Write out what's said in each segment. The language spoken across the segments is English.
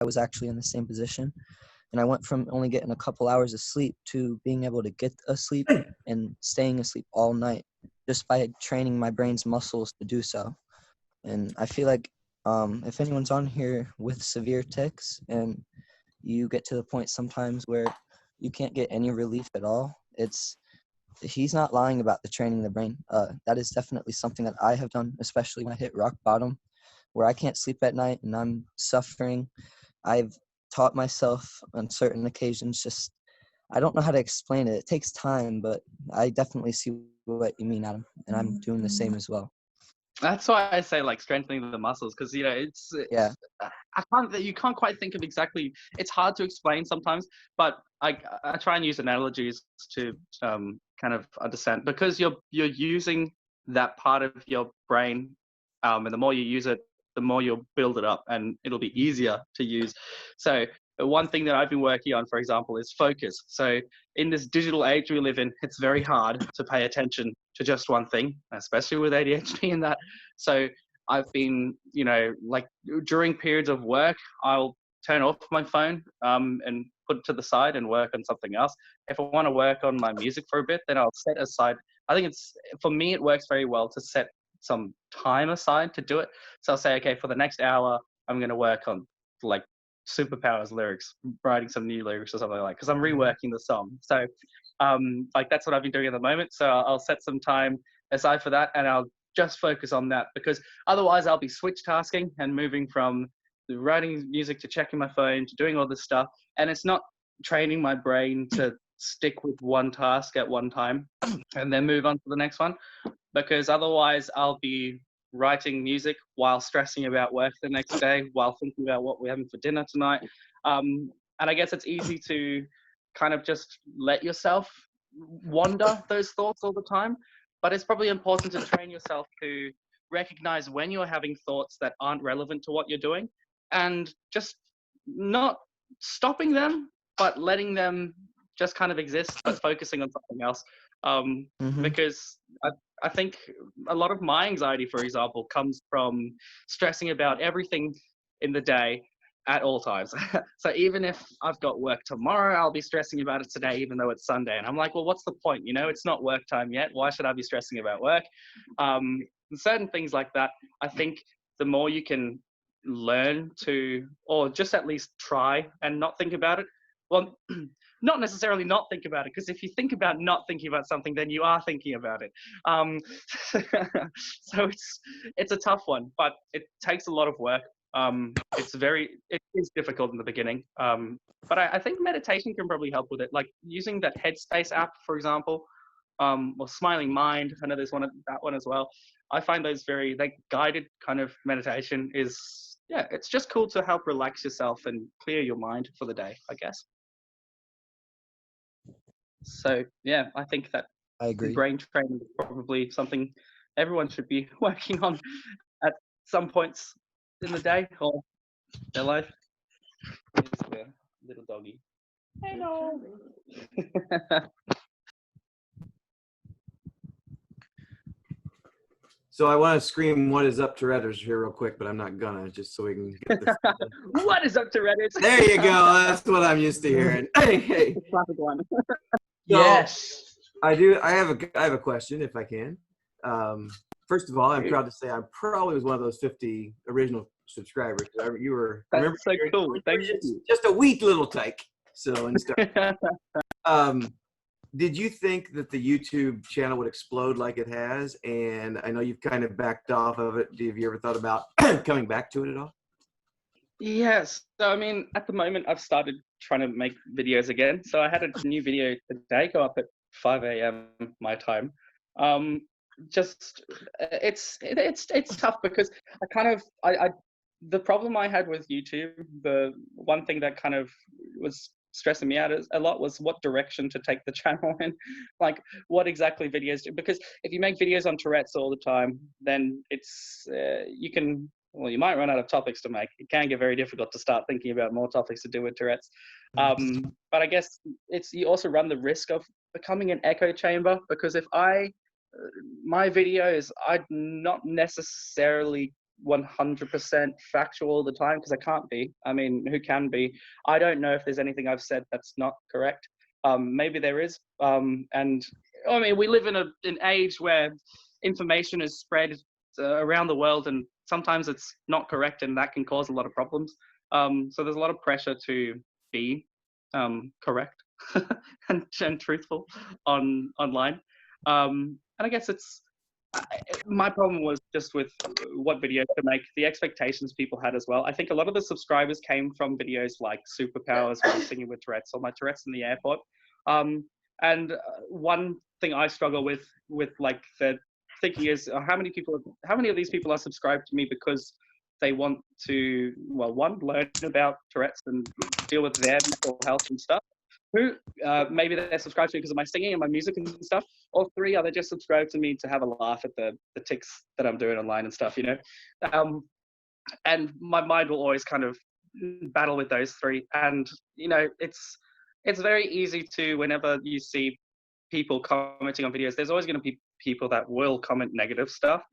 was actually in the same position. And I went from only getting a couple hours of sleep to being able to get asleep and staying asleep all night just by training my brain's muscles to do so. And I feel like if anyone's on here with severe tics and you get to the point sometimes where you can't get any relief at all, he's not lying about the training the brain. That is definitely something that I have done, especially when I hit rock bottom, where I can't sleep at night and I'm suffering. I've taught myself on certain occasions, just I don't know how to explain it. It takes time, but I definitely see what you mean, Adam, and I'm doing the same as well. That's why I say like strengthening the muscles, because you can't quite think of exactly. It's hard to explain sometimes, but I try and use analogies to kind of understand, because you're using that part of your brain, and the more you use it, the more you'll build it up, and it'll be easier to use. So one thing that I've been working on, for example, is focus. So in this digital age we live in, it's very hard to pay attention to just one thing, especially with ADHD and that. So I've been, like during periods of work, I'll turn off my phone and put it to the side and work on something else. If I want to work on my music for a bit, then I'll set aside. I think for me, it works very well to set some time aside to do it. So I'll say, okay, for the next hour, I'm going to work on like Superpowers lyrics, writing some new lyrics or something like, because I'm reworking the song. So like that's what I've been doing at the moment. So I'll set some time aside for that, and I'll just focus on that, because otherwise I'll be switch tasking and moving from writing music to checking my phone to doing all this stuff, and it's not training my brain to stick with one task at one time and then move on to the next one, because otherwise I'll be writing music while stressing about work the next day, while thinking about what we're having for dinner tonight. And I guess it's easy to kind of just let yourself wander those thoughts all the time. But it's probably important to train yourself to recognize when you're having thoughts that aren't relevant to what you're doing, and just not stopping them, but letting them just kind of exist, but focusing on something else. Because I think a lot of my anxiety, for example, comes from stressing about everything in the day at all times. So even if I've got work tomorrow, I'll be stressing about it today, even though it's Sunday. And I'm like, well, what's the point? It's not work time yet. Why should I be stressing about work? Certain things like that, I think the more you can learn to, or just at least try and not think about it. Well, not necessarily not think about it, because if you think about not thinking about something, then you are thinking about it. So it's a tough one, but it takes a lot of work. It is difficult in the beginning, but I think meditation can probably help with it, like using that Headspace app, for example, or Smiling Mind. I know there's that one as well. I find those very guided kind of meditation it's just cool to help relax yourself and clear your mind for the day, I guess. So yeah, I think that I agree. Brain training is probably something everyone should be working on at some points in the day or their life. Here's the little doggy. Hello. So I want to scream, "What is up, Touretters?" here real quick, but I'm not gonna, just so we can get this. What is up, Tourette? There you go. That's what I'm used to hearing. Hey. Classic one. Yes. I do. I have a question, if I can. First of all, I'm proud to say I probably was one of those 50 original subscribers. You were. That's so cool. Thank you. Just a weak little tyke. So did you think that the YouTube channel would explode like it has? And I know you've kind of backed off of it. Have you ever thought about coming back to it at all? Yes. So, I mean, at the moment, I've started trying to make videos again. So I had a new video today go up at 5 a.m. my time. It's tough, because the problem I had with YouTube, the one thing that kind of was stressing me out a lot was what direction to take the channel in, like what exactly videos do, because if you make videos on Tourette's all the time, then it's you might run out of topics to make. It can get very difficult to start thinking about more topics to do with Tourette's. But I guess you also run the risk of becoming an echo chamber, because if my videos, I'm not necessarily 100% factual all the time, because I can't be. I mean, who can be? I don't know if there's anything I've said that's not correct. Maybe there is. And I mean, we live in an age where information is spread around the world, and sometimes it's not correct, and that can cause a lot of problems. So there's a lot of pressure to be correct and truthful online. And I guess my problem was just with what videos to make, the expectations people had as well. I think a lot of the subscribers came from videos like Superpowers, where I'm singing with Tourette's, or my Tourette's in the airport. And one thing I struggle with like the thinking is, how many of these people are subscribed to me because they want to, well, one, learn about Tourette's and deal with their mental health and stuff. Who maybe they're subscribed to me because of my singing and my music and stuff, or three, are they just subscribed to me to have a laugh at the tics that I'm doing online and stuff, you know? And my mind will always kind of battle with those three. And, you know, it's very easy to, whenever you see people commenting on videos, there's always going to be people that will comment negative stuff.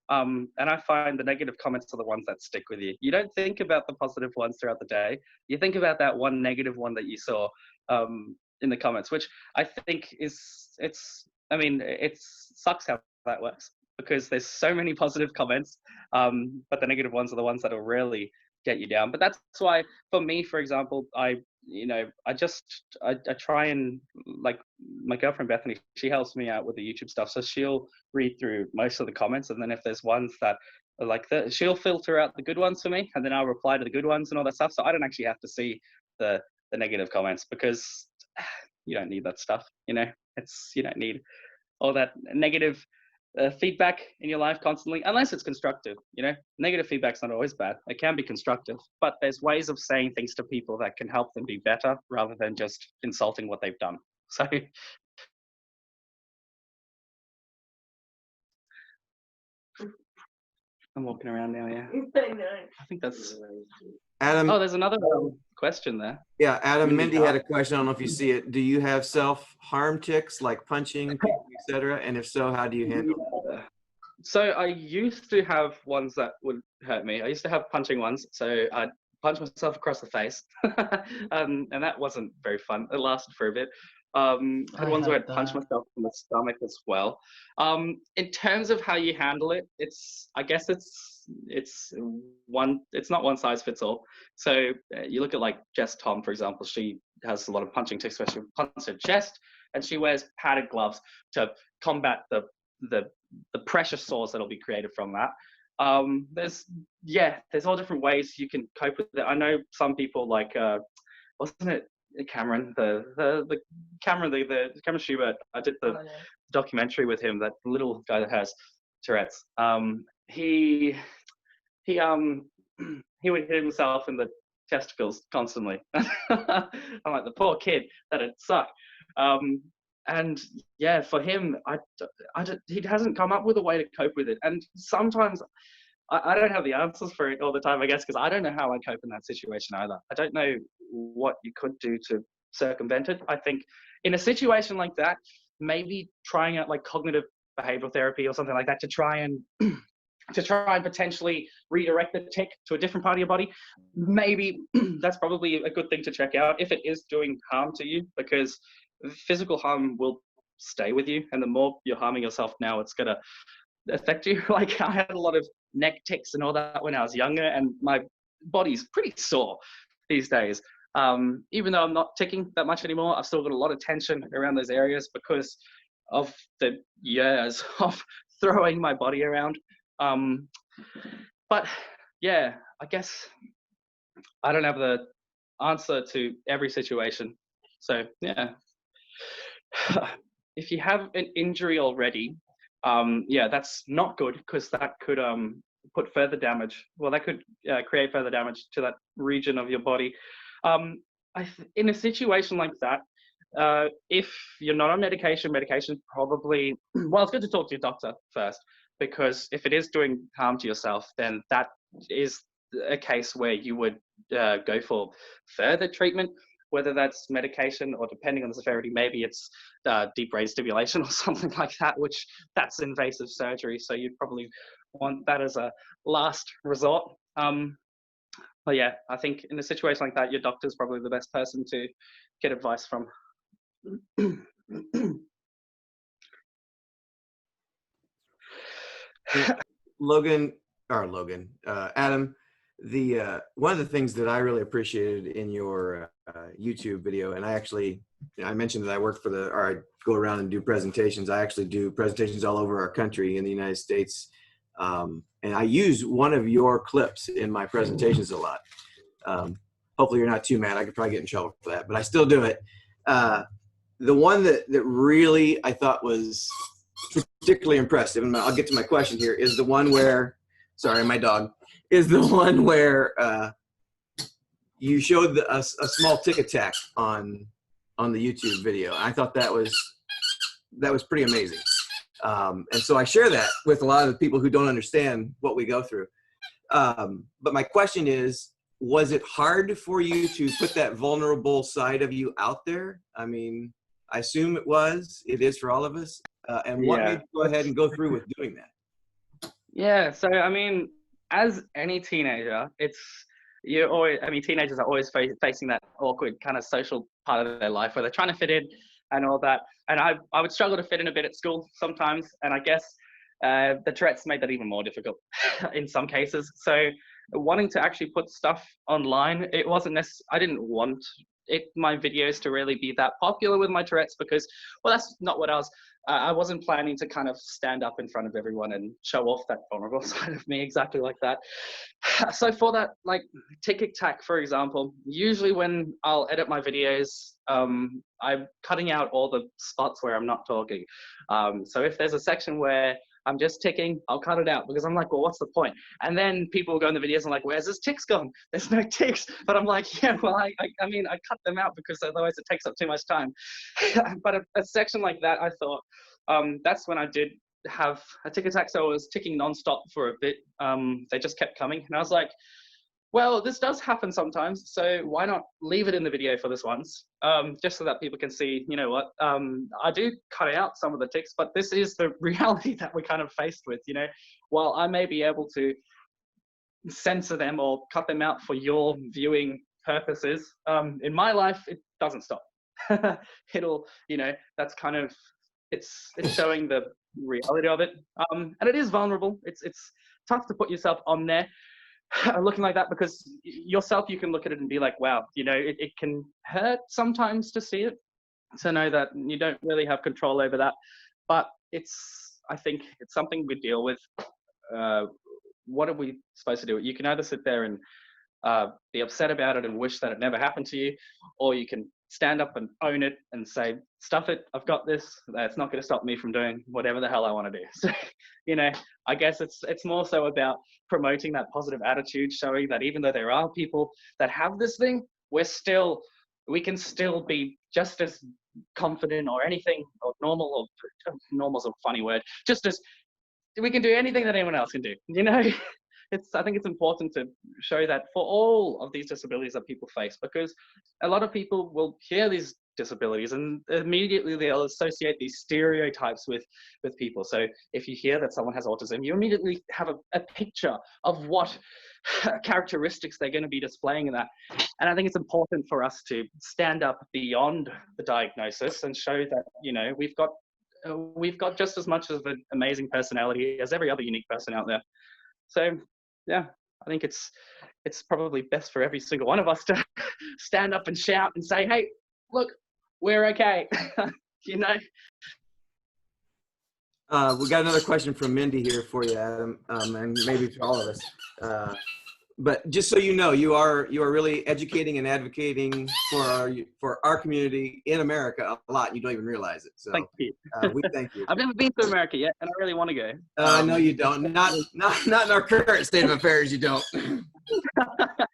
And I find the negative comments are the ones that stick with you. You don't think about the positive ones throughout the day. You think about that one negative one that you saw in the comments, which I think it sucks how that works, because there's so many positive comments, but the negative ones are the ones that will really get you down. But that's why, for me, for example, I try and, like, my girlfriend Bethany, she helps me out with the YouTube stuff, so she'll read through most of the comments, and then if there's ones that are like that, she'll filter out the good ones for me, and then I'll reply to the good ones and all that stuff. So I don't actually have to see the negative comments, because you don't need that stuff, you know. You don't need all that negative feedback in your life constantly, unless it's constructive, you know. Negative feedback's not always bad. It can be constructive, but there's ways of saying things to people that can help them be better, rather than just insulting what they've done. So I'm walking around now, yeah. I think that's Adam. Oh, there's another question there. Yeah, Adam, Mindy had a question. I don't know if you see it. Do you have self-harm tics, like punching, etc.? And if so, how do you handle it? So I used to have ones that would hurt me. I used to have punching ones. So I'd punch myself across the face. And that wasn't very fun. It lasted for a bit. I had ones where I'd punch myself in the stomach as well. In terms of how you handle it, I guess it's not one size fits all. So you look at, like, Jess Tom, for example. She has a lot of punching tics where she punches her chest, and she wears padded gloves to combat the pressure sores that'll be created from that. There's all different ways you can cope with it. I know some people, like, wasn't it Cameron, the Cameron Schubert? I did the documentary with him, that little guy that has Tourette's. He would hit himself in the testicles constantly. I'm like, the poor kid, that'd suck. And yeah, for him, he hasn't come up with a way to cope with it. And sometimes I don't have the answers for it all the time, I guess, because I don't know how I cope in that situation either. I don't know what you could do to circumvent it. I think in a situation like that, maybe trying out, like, cognitive behavioral therapy or something like that, to try and potentially redirect the tic to a different part of your body. Maybe that's probably a good thing to check out if it is doing harm to you, because physical harm will stay with you, and the more you're harming yourself now, it's gonna affect you. Like, I had a lot of neck tics and all that when I was younger, and my body's pretty sore these days. Even though I'm not ticking that much anymore, I've still got a lot of tension around those areas because of the years of throwing my body around. But yeah, I guess I don't have the answer to every situation. So yeah, if you have an injury already, that's not good, because that could put further damage. Well, that could create further damage to that region of your body. In a situation like that, if you're not on medication probably, well, it's good to talk to your doctor first, because if it is doing harm to yourself, then that is a case where you would go for further treatment, whether that's medication or, depending on the severity, maybe it's deep brain stimulation or something like that, which that's invasive surgery. So you'd probably want that as a last resort. But yeah, I think in a situation like that, your doctor's probably the best person to get advice from. Adam, one of the things that I really appreciated in your YouTube video, and I mentioned that I work or I go around and do presentations. I actually do presentations all over our country in the United States. And I use one of your clips in my presentations a lot. Hopefully you're not too mad. I could probably get in trouble for that, but I still do it. The one that really I thought was particularly impressive, and I'll get to my question here, is the one where, sorry, my dog, is the one where you showed a small tick attack on the YouTube video. I thought that was pretty amazing. And so I share that with a lot of the people who don't understand what we go through. But my question is, was it hard for you to put that vulnerable side of you out there? I mean, I assume it was. It is for all of us. And what made you go ahead and go through with doing that? Yeah, so I mean, as any teenager, teenagers are always facing that awkward kind of social part of their life where they're trying to fit in and all that. And I would struggle to fit in a bit at school sometimes. And I guess the Tourette's made that even more difficult in some cases. So wanting to actually put stuff online, it wasn't necessarily, I didn't want my videos to really be that popular with my Tourette's because, well, that's not what I wasn't planning to kind of stand up in front of everyone and show off that vulnerable side of me exactly like that. So for that, like tick-tack, for example, usually when I'll edit my videos, I'm cutting out all the spots where I'm not talking. So if there's a section where I'm just ticking, I'll cut it out because I'm like, well, what's the point? And then people will go in the videos and like, where's this ticks gone? There's no ticks. But I'm like, yeah, well, I cut them out because otherwise it takes up too much time. But a section like that, I thought, that's when I did have a tick attack. So I was ticking nonstop for a bit. They just kept coming. And I was like, well, this does happen sometimes, so why not leave it in the video for this once, just so that people can see, you know what, I do cut out some of the ticks, but this is the reality that we're kind of faced with, you know. While I may be able to censor them or cut them out for your viewing purposes, in my life, it doesn't stop. It'll, you know, that's kind of, it's showing the reality of it, and it is vulnerable. It's tough to put yourself on there looking like that, because yourself, you can look at it and be like, wow, you know, it can hurt sometimes to see it, to know that you don't really have control over that. But I think it's something we deal with. What are we supposed to do? You can either sit there and be upset about it and wish that it never happened to you, or you can stand up and own it and say, stuff it, I've got this. It's not going to stop me from doing whatever the hell I want to do. So, you know, I guess it's more so about promoting that positive attitude, showing that even though there are people that have this thing, we can still be just as confident or anything, or normal's a funny word, just as we can do anything that anyone else can do, you know. I think it's important to show that for all of these disabilities that people face, because a lot of people will hear these disabilities and immediately they'll associate these stereotypes with people. So if you hear that someone has autism, you immediately have a picture of what characteristics they're going to be displaying in that. And I think it's important for us to stand up beyond the diagnosis and show that, you know, we've got just as much of an amazing personality as every other unique person out there. So yeah, I think it's probably best for every single one of us to stand up and shout and say, hey, look, we're okay. You know. We got another question from Mindy here for you, Adam, and maybe to all of us. But just so you know, you are really educating and advocating for our community in America a lot. And you don't even realize it. So thank you. We thank you. I've never been to America yet, and I really want to go. No, you don't. Not in our current state of affairs. You don't.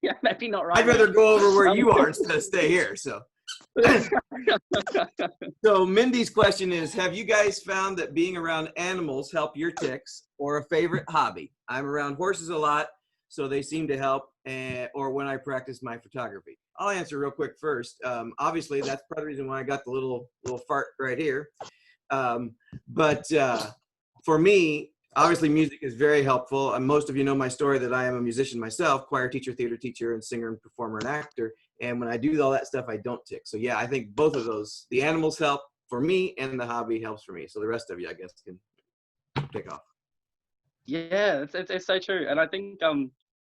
Yeah, maybe not right. I'd rather go over where you are instead of stay here. So. So Mindy's question is, have you guys found that being around animals help your tics, or a favorite hobby? I'm around horses a lot, so they seem to help, or when I practice my photography. I'll answer real quick first. Obviously, that's part of the reason why I got the little fart right here. But for me, Obviously, music is very helpful. And most of you know my story that I am a musician myself, choir teacher, theater teacher, and singer and performer and actor. And when I do all that stuff, I don't tick. So yeah, I think both of those, the animals help for me and the hobby helps for me. So the rest of you, I guess, can take off. Yeah, it's so true. And I think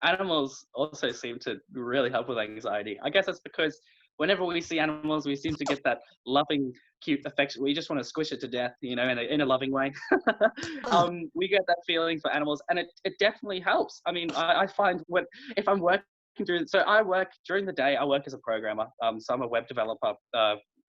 animals also seem to really help with anxiety. I guess that's because whenever we see animals, we seem to get that loving, cute affection. We just want to squish it to death, you know, in a loving way. We get that feeling for animals, and it definitely helps. I mean, I find if I'm working through, so I work during the day. I work as a programmer. So I'm a web developer.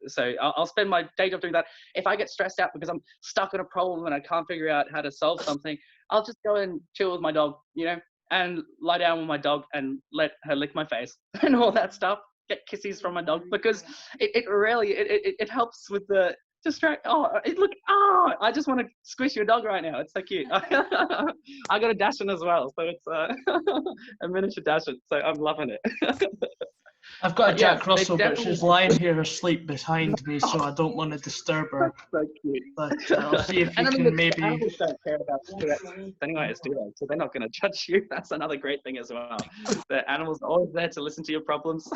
So I'll spend my day job doing that. If I get stressed out because I'm stuck in a problem and I can't figure out how to solve something, I'll just go and chill with my dog, you know, and lie down with my dog and let her lick my face and all that stuff. Get kisses from my dog, because it really it helps with the distract. I just want to squish your dog right now. It's so cute. I got a Dachshund as well, so it's a miniature Dachshund. So I'm loving it. I've got a But Jack yeah, they Russell, but definitely- she's lying here asleep behind me, so I don't want to disturb her. So cute. But I'll see if you And I mean, can the maybe. animals don't care about Tourette's anyways, do they? So they're not going to judge you. That's another great thing as well. The animals are always there to listen to your problems,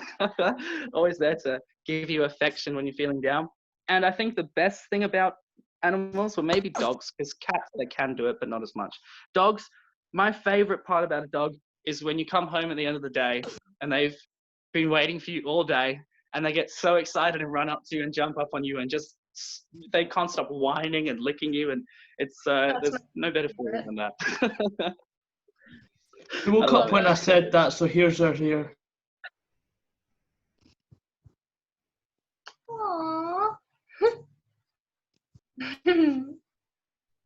always there to give you affection when you're feeling down. And I think the best thing about animals, or maybe dogs, because cats, they can do it, but not as much. Dogs, my favorite part about a dog is when you come home at the end of the day and they've been waiting for you all day, and they get so excited and run up to you and jump up on you and just they can't stop whining and licking you, and it's there's no better feeling than that. She woke love up when I said that, so here's her here. Aww.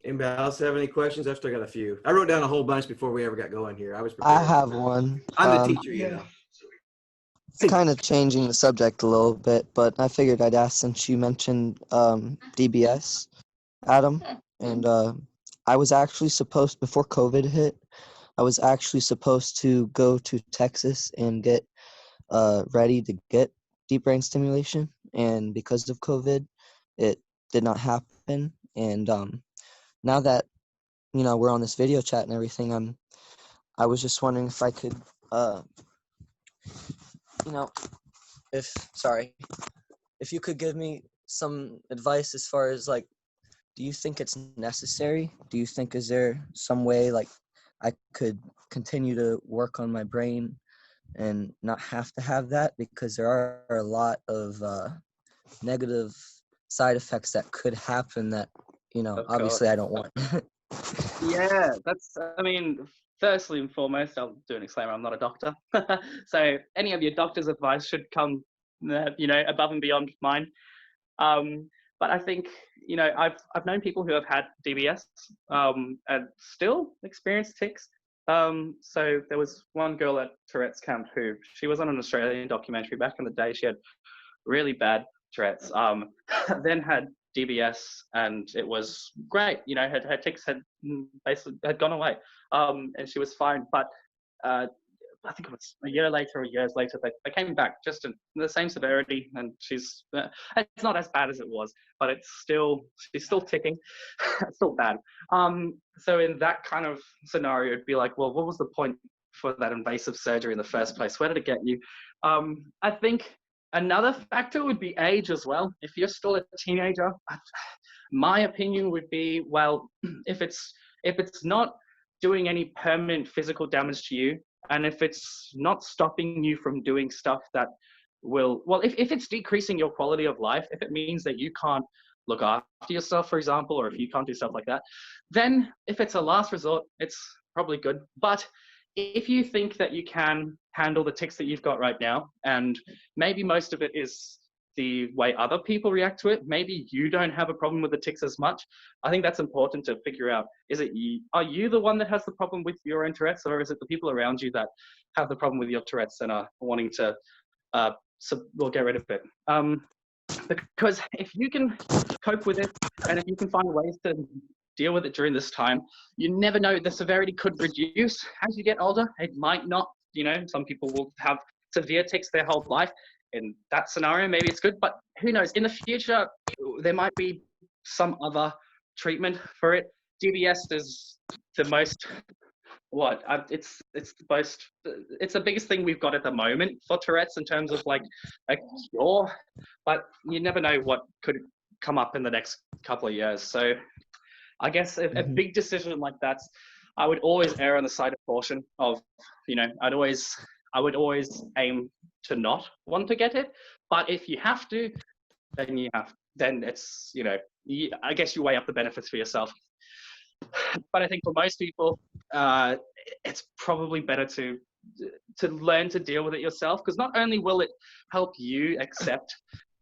Anybody else have any questions? I've still got a few. I wrote down a whole bunch before we ever got going here. I was I prepared. have one. I'm the teacher, you know. It's kind of changing the subject a little bit, but I figured I'd ask since you mentioned DBS, Adam, and I was actually supposed, before COVID hit, I was actually supposed to go to Texas and get ready to get deep brain stimulation, and because of COVID, it did not happen. And now that we're on this video chat and everything, I was just wondering if I could if you could give me some advice as far as, like, do you think it's necessary? Do you think, is there some way, like, I could continue to work on my brain and not have to have that? Because there are a lot of negative side effects that could happen that, obviously I don't want. Yeah, I mean, firstly and foremost, I'll do an disclaimer, I'm not a doctor. So any of your doctor's advice should come, above and beyond mine. But I think, I've known people who have had DBS and still experience tics. So there was one girl at Tourette's camp who, she was on an Australian documentary back in the day. She had really bad Tourette's, then had DBS, and it was great. Her tics had basically gone away, and she was fine. But I think it was a year later or years later, they came back just in the same severity, and she's it's not as bad as it was, but she's still ticking. It's still bad. So in that kind of scenario, it'd be like, well, what was the point for that invasive surgery in the first place? Where did it get you? I think another factor would be age as well. If you're still a teenager, my opinion would be, well, if it's not doing any permanent physical damage to you, and if it's not stopping you from doing stuff that will, well, if it's decreasing your quality of life, if it means that you can't look after yourself, for example, or if you can't do stuff like that, then if it's a last resort, it's probably good. But if you think that you can handle the tics that you've got right now, and maybe most of it is the way other people react to it, maybe you don't have a problem with the tics as much. I think that's important to figure out. Are you the one that has the problem with your own Tourette's, or is it the people around you that have the problem with your Tourette's and are wanting to get rid of it? Because if you can cope with it, and if you can find ways to deal with it during this time, you never know, the severity could reduce as you get older. It might not, some people will have severe tics their whole life. In that scenario, maybe it's good, but who knows? In the future, there might be some other treatment for it. GBS is the most it's the biggest thing we've got at the moment for Tourette's in terms of like a cure, but you never know what could come up in the next couple of years. So I guess a big decision like that, I would always err on the side of caution of, I would always aim to not want to get it, but if you have to, then it's, I guess you weigh up the benefits for yourself. But I think for most people, it's probably better to learn to deal with it yourself, because not only will it help you accept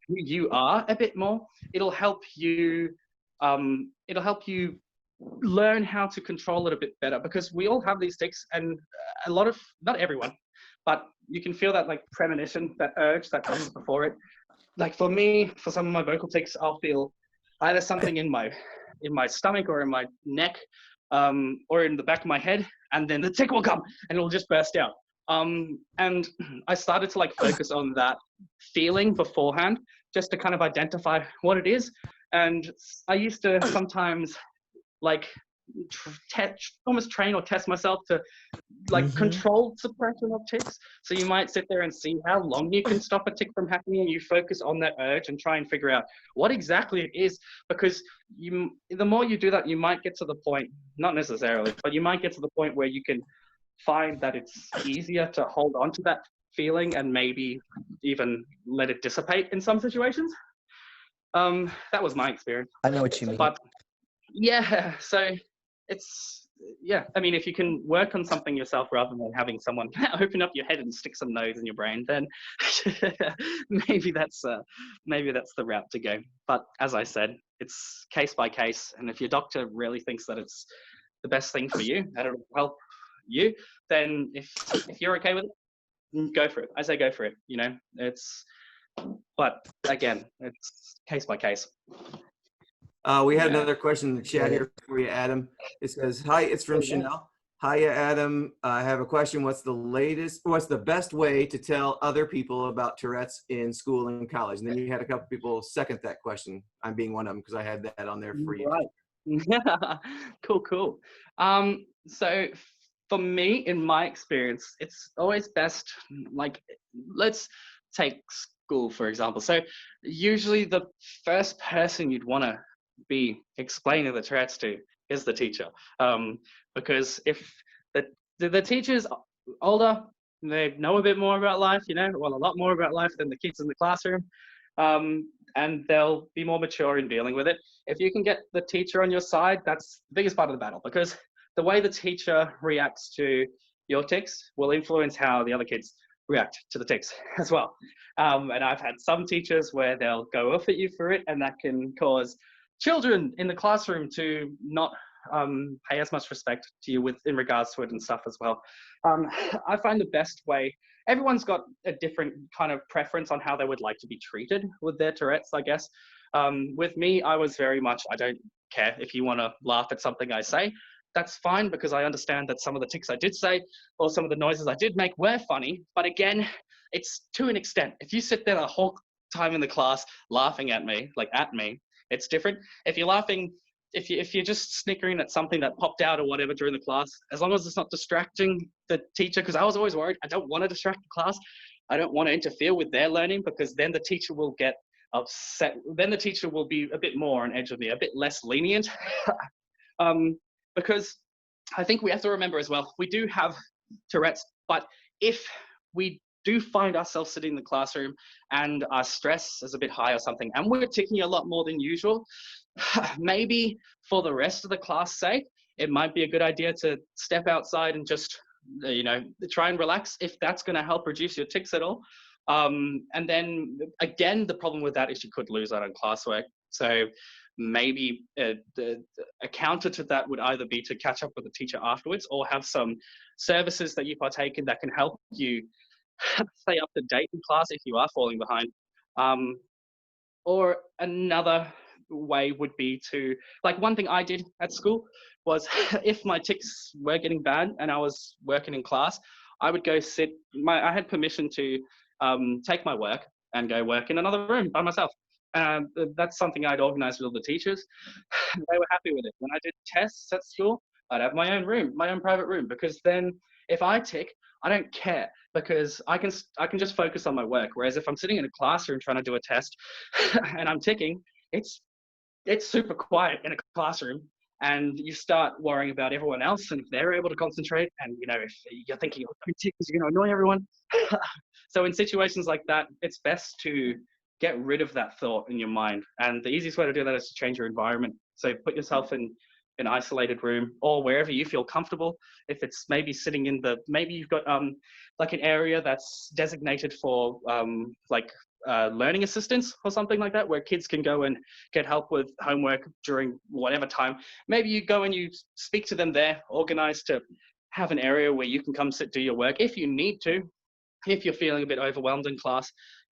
who you are a bit more, it'll help you learn how to control it a bit better, because we all have these tics, and not everyone, but you can feel that like premonition, that urge that comes before it. Like for me, for some of my vocal tics, I'll feel either something in my stomach or in my neck, or in the back of my head, and then the tic will come and it'll just burst out. And I started to like focus on that feeling beforehand, just to kind of identify what it is. And I used to sometimes like almost train or test myself to like control suppression of tics. So you might sit there and see how long you can stop a tic from happening, and you focus on that urge and try and figure out what exactly it is, because the more you do that, you might get to the point, not necessarily, but you might get to the point where you can find that it's easier to hold on to that feeling and maybe even let it dissipate in some situations. That was my experience. I know what you mean. But yeah, so I mean, if you can work on something yourself rather than having someone open up your head and stick some nose in your brain, then maybe that's the route to go. But as I said, it's case by case, and if your doctor really thinks that it's the best thing for you, that it'll help you, then if you're okay with it, go for it. I say go for it. But again, it's case by case. We had another question in the chat here for you, Adam. It says, "Hi, it's from Chanel. Hiya, Adam. I have a question. What's the best way to tell other people about Tourette's in school and college?" And then you had a couple people second that question. I'm being one of them because I had that on there for you. Right. Cool. So for me, in my experience, it's always best, like, let's take school, for example. So usually the first person you'd want to be explaining the Tourette's to is the teacher, because if the teacher's older, they know a bit more about life, a lot more about life than the kids in the classroom, and they'll be more mature in dealing with it. If you can get the teacher on your side, that's the biggest part of the battle, because the way the teacher reacts to your tics will influence how the other kids react to the tics as well. And I've had some teachers where they'll go off at you for it, and that can cause children in the classroom to not pay as much respect to you in regards to it and stuff as well. I find the best way, everyone's got a different kind of preference on how they would like to be treated with their Tourette's, I guess. With me, I was very much, I don't care if you want to laugh at something I say. That's fine, because I understand that some of the tics I did say or some of the noises I did make were funny. But again, it's to an extent. If you sit there the whole time in the class laughing at me, it's different. If you're laughing, if you're just snickering at something that popped out or whatever during the class, as long as it's not distracting the teacher, because I was always worried, I don't want to distract the class. I don't want to interfere with their learning, because then the teacher will get upset. Then the teacher will be a bit more on edge of me, a bit less lenient. Because I think we have to remember as well, we do have Tourette's, but if we do find ourselves sitting in the classroom and our stress is a bit high or something, and we're ticking a lot more than usual, maybe for the rest of the class sake, it might be a good idea to step outside and just, try and relax, if that's going to help reduce your tics at all. And then again, the problem with that is you could lose out on classwork. So maybe a counter to that would either be to catch up with the teacher afterwards, or have some services that you partake in that can help you stay up to date in class if you are falling behind. Or another way would be to, like, one thing I did at school was if my tics were getting bad and I was working in class, I would go I had permission to take my work and go work in another room by myself. That's something I'd organized with all the teachers. They were happy with it. When I did tests at school, I'd have my own room, my own private room, because then if I tick, I don't care, because I can just focus on my work. Whereas if I'm sitting in a classroom trying to do a test and I'm ticking, it's super quiet in a classroom, and you start worrying about everyone else and if they're able to concentrate, and if you're thinking, oh, don't tick because you're going to annoy everyone. So in situations like that, it's best to get rid of that thought in your mind, and the easiest way to do that is to change your environment. So put yourself in an isolated room or wherever you feel comfortable. If it's maybe sitting in maybe you've got like an area that's designated for learning assistance or something like that, where kids can go and get help with homework during whatever time. Maybe you go and you speak to them there, organize to have an area where you can come sit, do your work if you need to. If you're feeling a bit overwhelmed in class,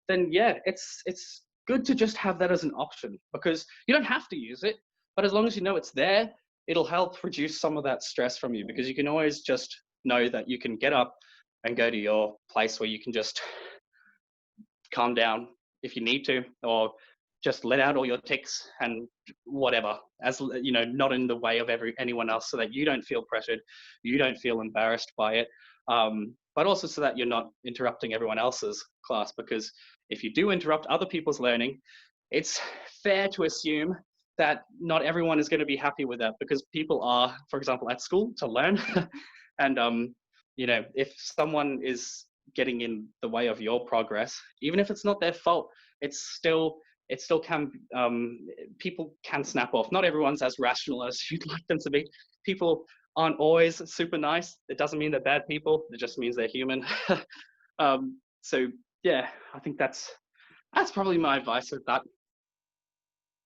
then yeah, it's good to just have that as an option, because you don't have to use it, but as long as you know it's there, it'll help reduce some of that stress from you, because you can always just know that you can get up and go to your place where you can just calm down if you need to, or just let out all your tics and whatever, as not in the way of anyone else, so that you don't feel pressured, you don't feel embarrassed by it, but also so that you're not interrupting everyone else's class. Because if you do interrupt other people's learning, it's fair to assume that not everyone is going to be happy with that, because people are, for example, at school to learn. And if someone is getting in the way of your progress, even if it's not their fault, it still can, people can snap off. Not everyone's as rational as you'd like them to be. People aren't always super nice. It doesn't mean they're bad people. It just means they're human. So yeah, I think that's probably my advice with that.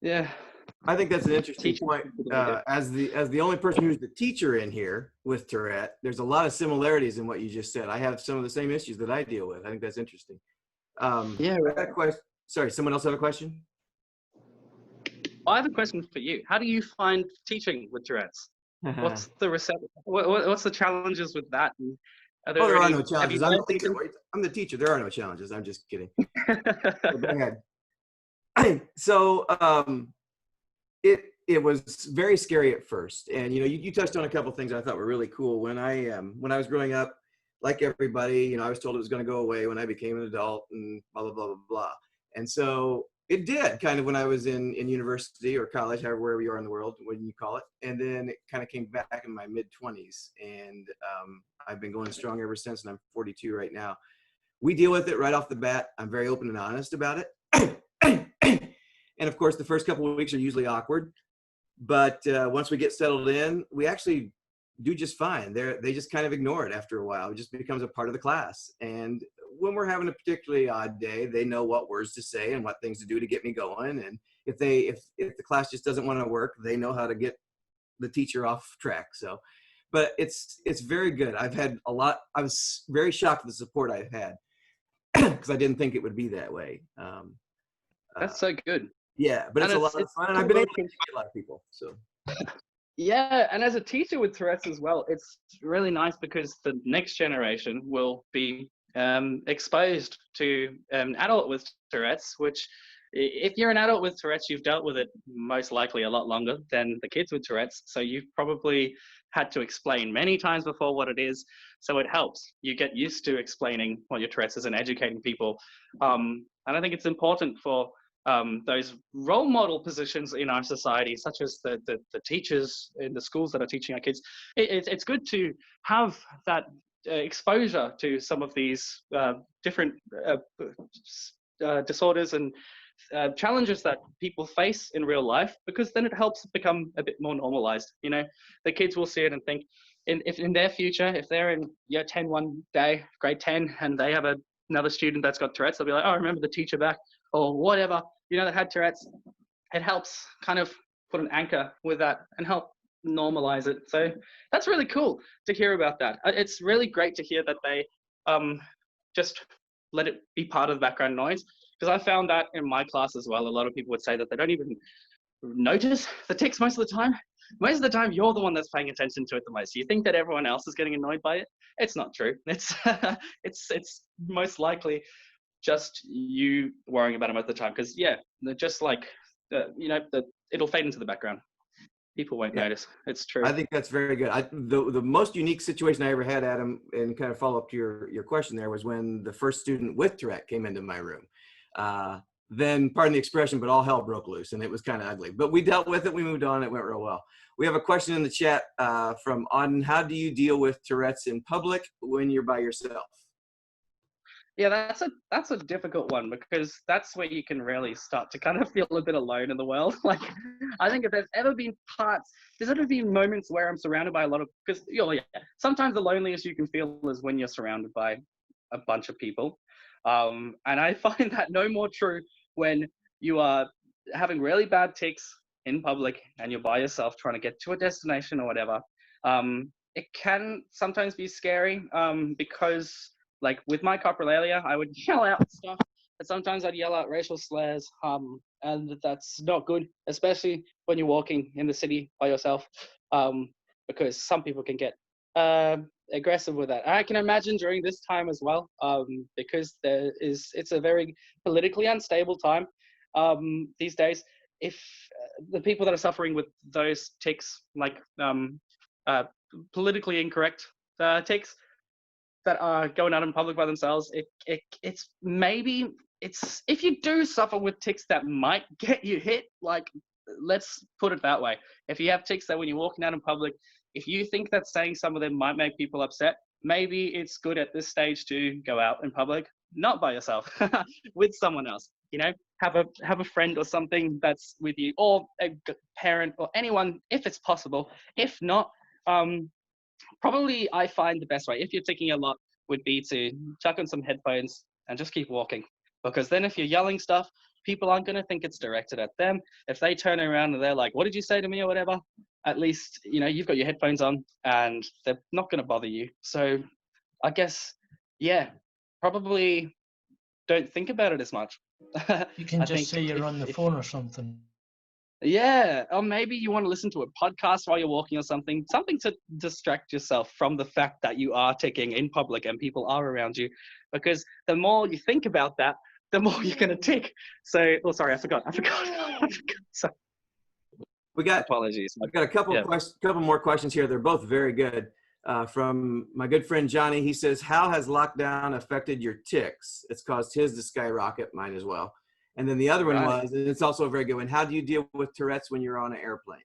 Yeah. I think that's an interesting point. As the only person who's the teacher in here with Tourette, there's a lot of similarities in what you just said. I have some of the same issues that I deal with. I think that's interesting. Yeah. I got a question. Sorry, someone else have a question? I have a question for you. How do you find teaching with Tourette's? What's the challenges with that? And there are no challenges. I'm the teacher. There are no challenges. I'm just kidding. So go ahead. So it was very scary at first, and you touched on a couple of things I thought were really cool. When I was growing up, like everybody, I was told it was going to go away when I became an adult, and blah blah blah blah blah. And so it did, kind of, when I was in university or college, however, wherever you are in the world, when you call it. And then it kind of came back in my mid-20s, and I've been going strong ever since, and I'm 42 right now. We deal with it right off the bat. I'm very open and honest about it. And of course, the first couple of weeks are usually awkward, but once we get settled in, we actually do just fine. They just kind of ignore it after a while. It just becomes a part of the class. And when we're having a particularly odd day, they know what words to say and what things to do to get me going. And if the class just doesn't want to work, they know how to get the teacher off track. So, but it's very good. I was very shocked with the support I've had, because I didn't think it would be that way. That's so good. Yeah, but it's a lot of fun, and I've been able to educate a lot of people. So. Yeah, and as a teacher with Tourette's as well, it's really nice because the next generation will be exposed to an adult with Tourette's, which, if you're an adult with Tourette's, you've dealt with it most likely a lot longer than the kids with Tourette's. So you've probably had to explain many times before what it is. So it helps. You get used to explaining what your Tourette's is and educating people. And I think it's important for those role model positions in our society, such as the teachers in the schools that are teaching our kids. It's good to have that exposure to some of these different disorders and challenges that people face in real life, because then it helps become a bit more normalized. The kids will see it and think, if in their future, if they're in year 10 one day, grade 10, and they have another student that's got Tourette's, they'll be like, oh, I remember the teacher back, or whatever, that had Tourette's. It helps kind of put an anchor with that and help normalize it. So that's really cool to hear about that. It's really great to hear that they just let it be part of the background noise, because I found that in my class as well. A lot of people would say that they don't even notice the tics most of the time. Most of the time, you're the one that's paying attention to it the most. You think that everyone else is getting annoyed by it. It's not true. It's most likely just you worrying about them at the time. Because yeah, they're just like, it'll fade into the background. People won't notice. It's true. I think that's very good. The most unique situation I ever had, Adam, and kind of follow up to your question there, was when the first student with Tourette came into my room. Then, pardon the expression, but all hell broke loose, and it was kind of ugly. But we dealt with it. We moved on. It went real well. We have a question in the chat from Auden. How do you deal with Tourette's in public when you're by yourself? Yeah, that's a difficult one, because that's where you can really start to kind of feel a bit alone in the world. Like, I think if there's ever been moments where I'm surrounded by a lot of, because sometimes the loneliest you can feel is when you're surrounded by a bunch of people. And I find that no more true when you are having really bad tics in public and you're by yourself trying to get to a destination or whatever. It can sometimes be scary, because like with my coprolalia, I would yell out stuff, and sometimes I'd yell out racial slurs, and that's not good, especially when you're walking in the city by yourself, because some people can get aggressive with that. And I can imagine during this time as well, because it's a very politically unstable time these days. If the people that are suffering with those tics, like politically incorrect tics, that are going out in public by themselves, it's if you do suffer with tics that might get you hit, like, let's put it that way. If you have tics that when you're walking out in public, if you think that saying some of them might make people upset, maybe it's good at this stage to go out in public, not by yourself, with someone else. Have a friend or something that's with you, or a parent or anyone, if it's possible. If not, probably I find the best way, if you're ticking a lot, would be to chuck on some headphones and just keep walking. Because then if you're yelling stuff, people aren't going to think it's directed at them. If they turn around and they're like, what did you say to me or whatever, at least, you've got your headphones on and they're not going to bother you. So I guess, yeah, probably don't think about it as much. You can just say you're on the phone or something. Yeah, or maybe you want to listen to a podcast while you're walking or something to distract yourself from the fact that you are ticking in public and people are around you. Because the more you think about that, the more you're going to tick. So, sorry, I forgot. Sorry. Apologies. I've got a couple more questions here. They're both very good. From my good friend Johnny, he says, how has lockdown affected your tics? It's caused his to skyrocket, mine as well. And then the other one was, and it's also a very good one, how do you deal with Tourette's when you're on an airplane?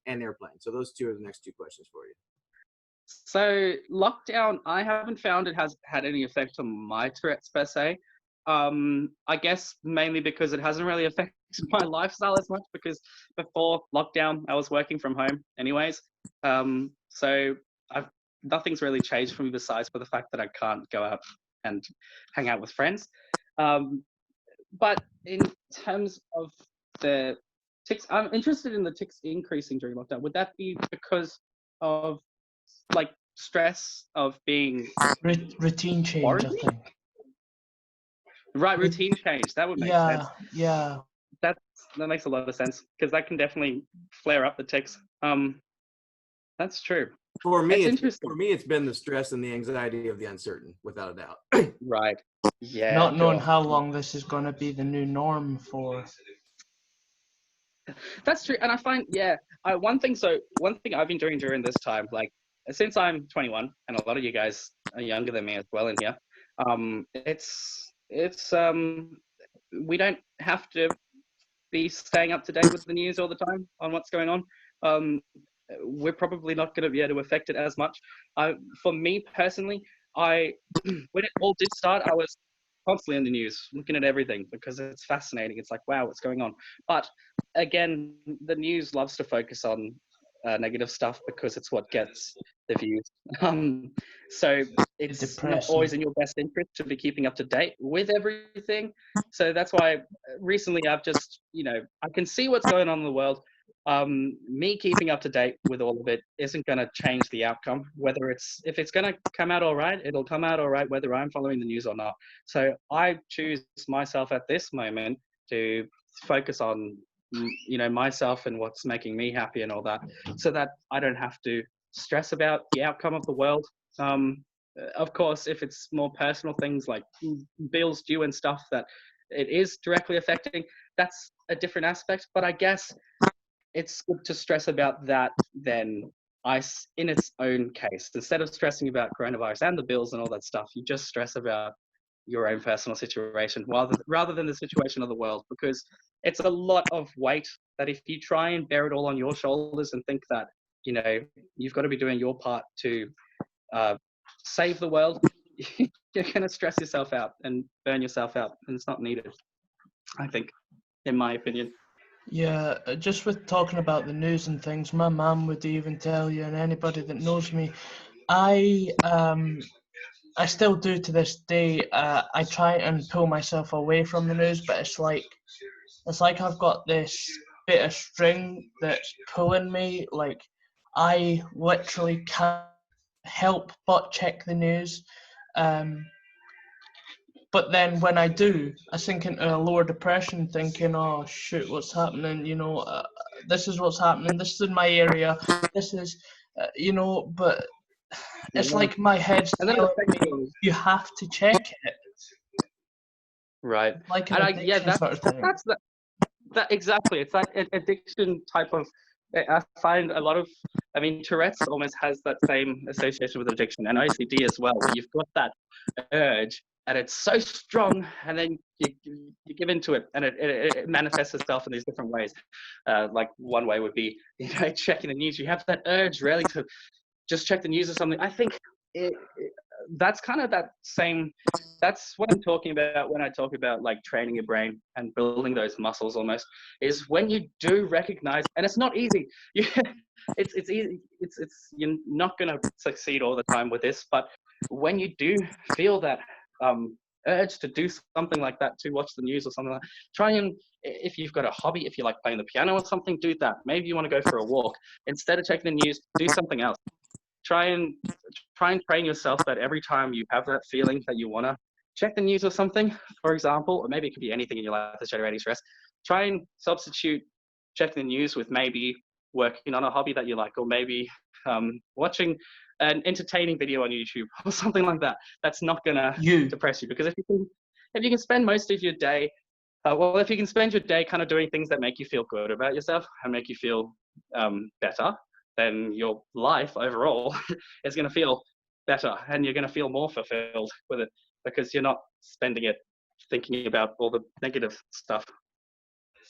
So those two are the next two questions for you. So lockdown, I haven't found it has had any effect on my Tourette's per se. I guess mainly because it hasn't really affected my lifestyle as much, because before lockdown, I was working from home anyways. So nothing's really changed for me besides for the fact that I can't go out and hang out with friends. But in terms of the tics, I'm interested in the tics increasing during lockdown. Would that be because of like stress of being routine change? I think. Right, routine change. That would make sense. Yeah. That makes a lot of sense, because that can definitely flare up the tics. That's true. For me, it's been the stress and the anxiety of the uncertain, without a doubt. Right. Yeah. Not knowing how long this is going to be the new norm for. That's true. And I find, one thing I've been doing during this time, like since I'm 21, and a lot of you guys are younger than me as well in here, we don't have to be staying up to date with the news all the time on what's going on. We're probably not going to be able to affect it as much. For me personally, when it all did start, I was constantly in the news, looking at everything, because it's fascinating. It's like, wow, what's going on? But again, the news loves to focus on negative stuff, because it's what gets the views. So it's not always in your best interest to be keeping up to date with everything. So that's why recently I've just, I can see what's going on in the world. Me keeping up to date with all of it isn't going to change the outcome. If it's going to come out all right, it'll come out all right, whether I'm following the news or not. So I choose myself at this moment to focus on, myself and what's making me happy and all that, so that I don't have to stress about the outcome of the world. of course, if it's more personal things like bills due and stuff that it is directly affecting, that's a different aspect. But I guess it's good to stress about that then in its own case. Instead of stressing about coronavirus and the bills and all that stuff, you just stress about your own personal situation rather than the situation of the world, because it's a lot of weight that if you try and bear it all on your shoulders and think that, you know, you've got to be doing your part to save the world, you're going to stress yourself out and burn yourself out, and it's not needed, I think, in my opinion. Yeah, just with talking about the news and things, my mum would even tell you, and anybody that knows me, I still do to this day. I try and pull myself away from the news, but it's like I've got this bit of string that's pulling me. Like, I literally can't help but check the news. But then when I do, I sink into a lower depression thinking, oh, shoot, what's happening? You know, this is what's happening. This is in my area. This is, you know, but it's like my head's And then telling me, you have to check it. Right. Like an addiction sort of thing. That's that exactly. It's that addiction type of. I find a lot of. I mean, Tourette's almost has that same association with addiction, and OCD as well, where you've got that urge, and it's so strong, and then you give into it, and it manifests itself in these different ways. Like one way would be, you know, checking the news. You have that urge really to just check the news or something. I think that's kind of that same. That's what I'm talking about when I talk about like training your brain and building those muscles almost, is when you do recognize, and it's not easy. It's easy. It's you're not going to succeed all the time with this, but when you do feel that urge to do something like that, to watch the news or something like that, try and, if you've got a hobby, if you like playing the piano or something, do that. Maybe you want to go for a walk. Instead of checking the news, do something else. Try and train yourself that every time you have that feeling that you want to check the news or something, for example, or maybe it could be anything in your life that's generating stress, try and substitute checking the news with maybe working on a hobby that you like, or maybe watching an entertaining video on YouTube or something like that. That's not going to depress you, because if you can spend most of your day, if you can spend your day kind of doing things that make you feel good about yourself and make you feel better, then your life overall is going to feel better, and you're going to feel more fulfilled with it, because you're not spending it thinking about all the negative stuff.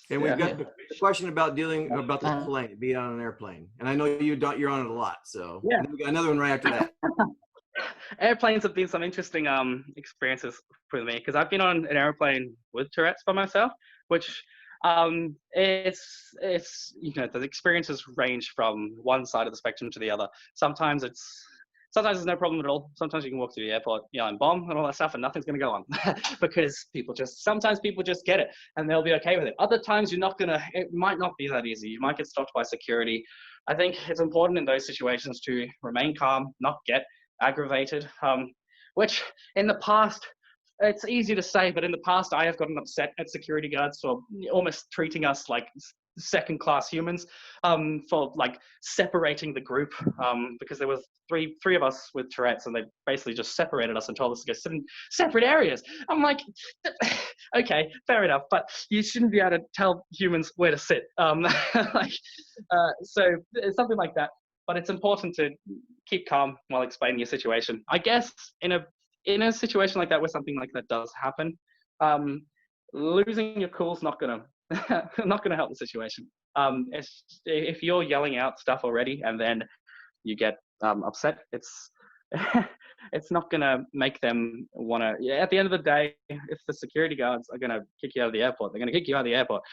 And we've got the question about the plane, being on an airplane. And I know you're on it a lot, so yeah. We got another one right after that. Airplanes have been some interesting experiences for me, because I've been on an airplane with Tourette's by myself, which it's you know, the experiences range from one side of the spectrum to the other. Sometimes there's no problem at all. Sometimes you can walk through the airport, you know, and bomb and all that stuff, and nothing's going to go on because sometimes people just get it and they'll be okay with it. Other times it might not be that easy. You might get stopped by security. I think it's important in those situations to remain calm, not get aggravated, which in the past, it's easy to say, but in the past I have gotten upset at security guards for almost treating us like second-class humans, for like separating the group, because there was three of us with Tourette's, and they basically just separated us and told us to go sit in separate areas. I'm like, okay, fair enough, but you shouldn't be able to tell humans where to sit. So it's something like that. But it's important to keep calm while explaining your situation. I guess in a situation like that, where something like that does happen, losing your cool's not gonna help the situation. If you're yelling out stuff already and then you get upset, it's not gonna make them wanna. At the end of the day, if the security guards are gonna kick you out of the airport, they're gonna kick you out of the airport.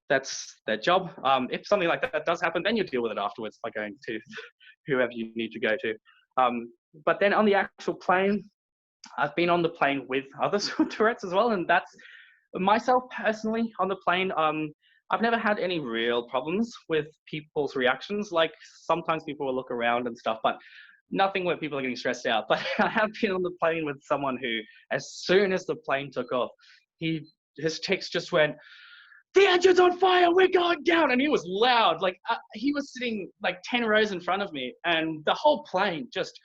That's their job. If something like that does happen, then you deal with it afterwards by going to whoever you need to go to. But then on the actual plane, I've been on the plane with others with Tourette's as well, and that's myself personally on the plane. I've never had any real problems with people's reactions. Like sometimes people will look around and stuff, but nothing where people are getting stressed out. But I have been on the plane with someone who, as soon as the plane took off, his text just went, "The engine's on fire, we're going down." And he was loud. Like he was sitting like 10 rows in front of me, and the whole plane just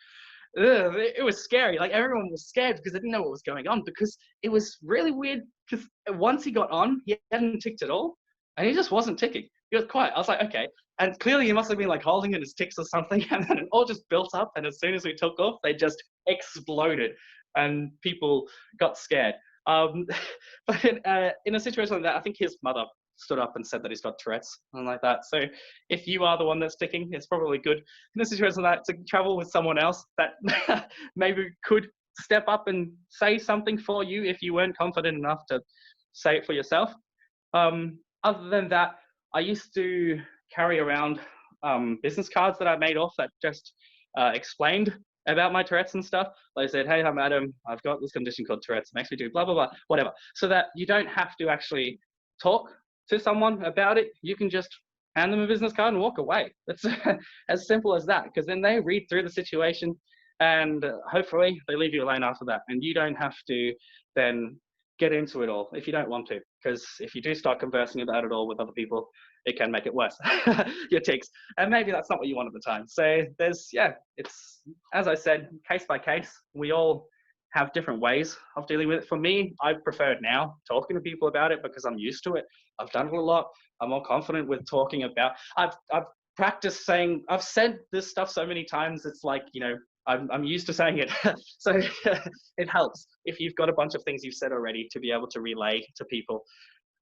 it was scary. Like everyone was scared because they didn't know what was going on, because it was really weird. Because once he got on, he hadn't ticked at all, and he just wasn't ticking. He was quiet. I was like, okay. And clearly he must have been like holding in his ticks or something, and then it all just built up. And as soon as we took off, they just exploded, and people got scared. But in a situation like that, I think his mother stood up and said that he's got Tourette's, something like that. So if you are the one that's ticking, it's probably good in a situation like that to travel with someone else that maybe could step up and say something for you if you weren't confident enough to say it for yourself. Other than that, I used to carry around business cards that I made off that just explained about my Tourette's and stuff. Like I said, hey, I'm Adam, I've got this condition called Tourette's, it makes me do blah, blah, blah, whatever. So that you don't have to actually talk to someone about it. You can just hand them a business card and walk away. It's as simple as that, because then they read through the situation and hopefully they leave you alone after that. And you don't have to then get into it all if you don't want to, because if you do start conversing about it all with other people, it can make it worse, your tics. And maybe that's not what you want at the time. So there's, it's, as I said, case by case. We all have different ways of dealing with it. For me, I prefer it now, talking to people about it, because I'm used to it. I've done it a lot. I'm more confident with talking about, I've practiced saying, I've said this stuff so many times, it's like, you know, I'm used to saying it. So it helps if you've got a bunch of things you've said already to be able to relay to people.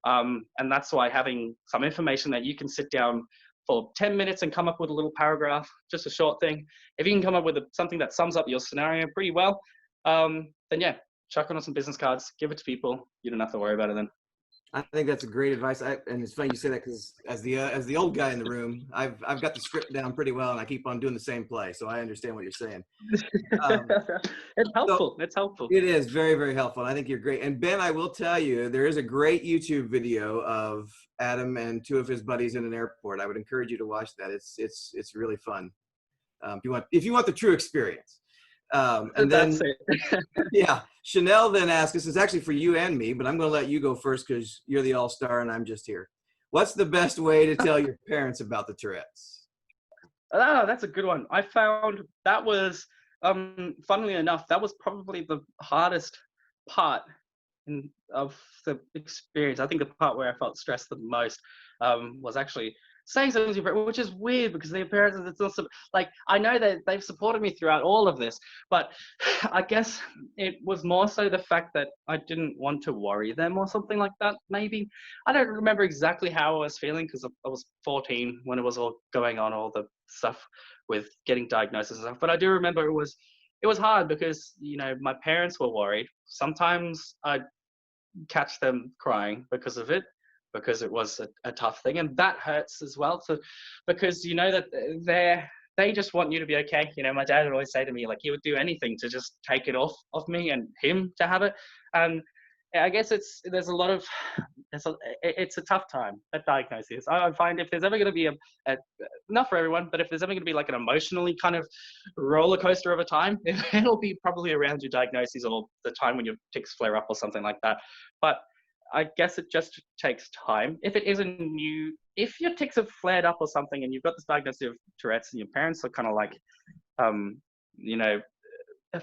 And that's why having some information that you can sit down for 10 minutes and come up with a little paragraph, just a short thing. If you can come up with something that sums up your scenario pretty well, then yeah, chuck on some business cards, give it to people. You don't have to worry about it then. I think that's a great advice. And it's funny you say that, because as the old guy in the room, I've got the script down pretty well, and I keep on doing the same play, so I understand what you're saying. It's helpful. It's helpful. It is very, very helpful. I think you're great. And Ben, I will tell you, there is a great YouTube video of Adam and two of his buddies in an airport. I would encourage you to watch that. It's really fun. If you want the true experience. And then, yeah, Chanel then asked, this is actually for you and me, but I'm going to let you go first because you're the all-star and I'm just here. What's the best way to tell your parents about the Tourette's? Oh, that's a good one. I found that was, funnily enough, that was probably the hardest part of the experience. I think the part where I felt stressed the most was actually saying something to your parents, which is weird because their parents, it's also like, I know that they've supported me throughout all of this, but I guess it was more so the fact that I didn't want to worry them or something like that. Maybe I don't remember exactly how I was feeling because I was 14 when it was all going on, all the stuff with getting diagnosis and stuff. But I do remember it was hard because, you know, my parents were worried. Sometimes I'd catch them crying because of it, because it was a tough thing, and that hurts as well. So, because you know that they just want you to be okay. You know, my dad would always say to me, like, he would do anything to just take it off of me and him to have it. And I guess it's a tough time at diagnosis. I find if there's ever going to be not for everyone, but if there's ever going to be like an emotionally kind of roller coaster of a time, it'll be probably around your diagnosis or the time when your tics flare up or something like that. But I guess it just takes time. If it isn't new, if your tics have flared up or something and you've got this diagnosis of Tourette's and your parents are kind of like, you know,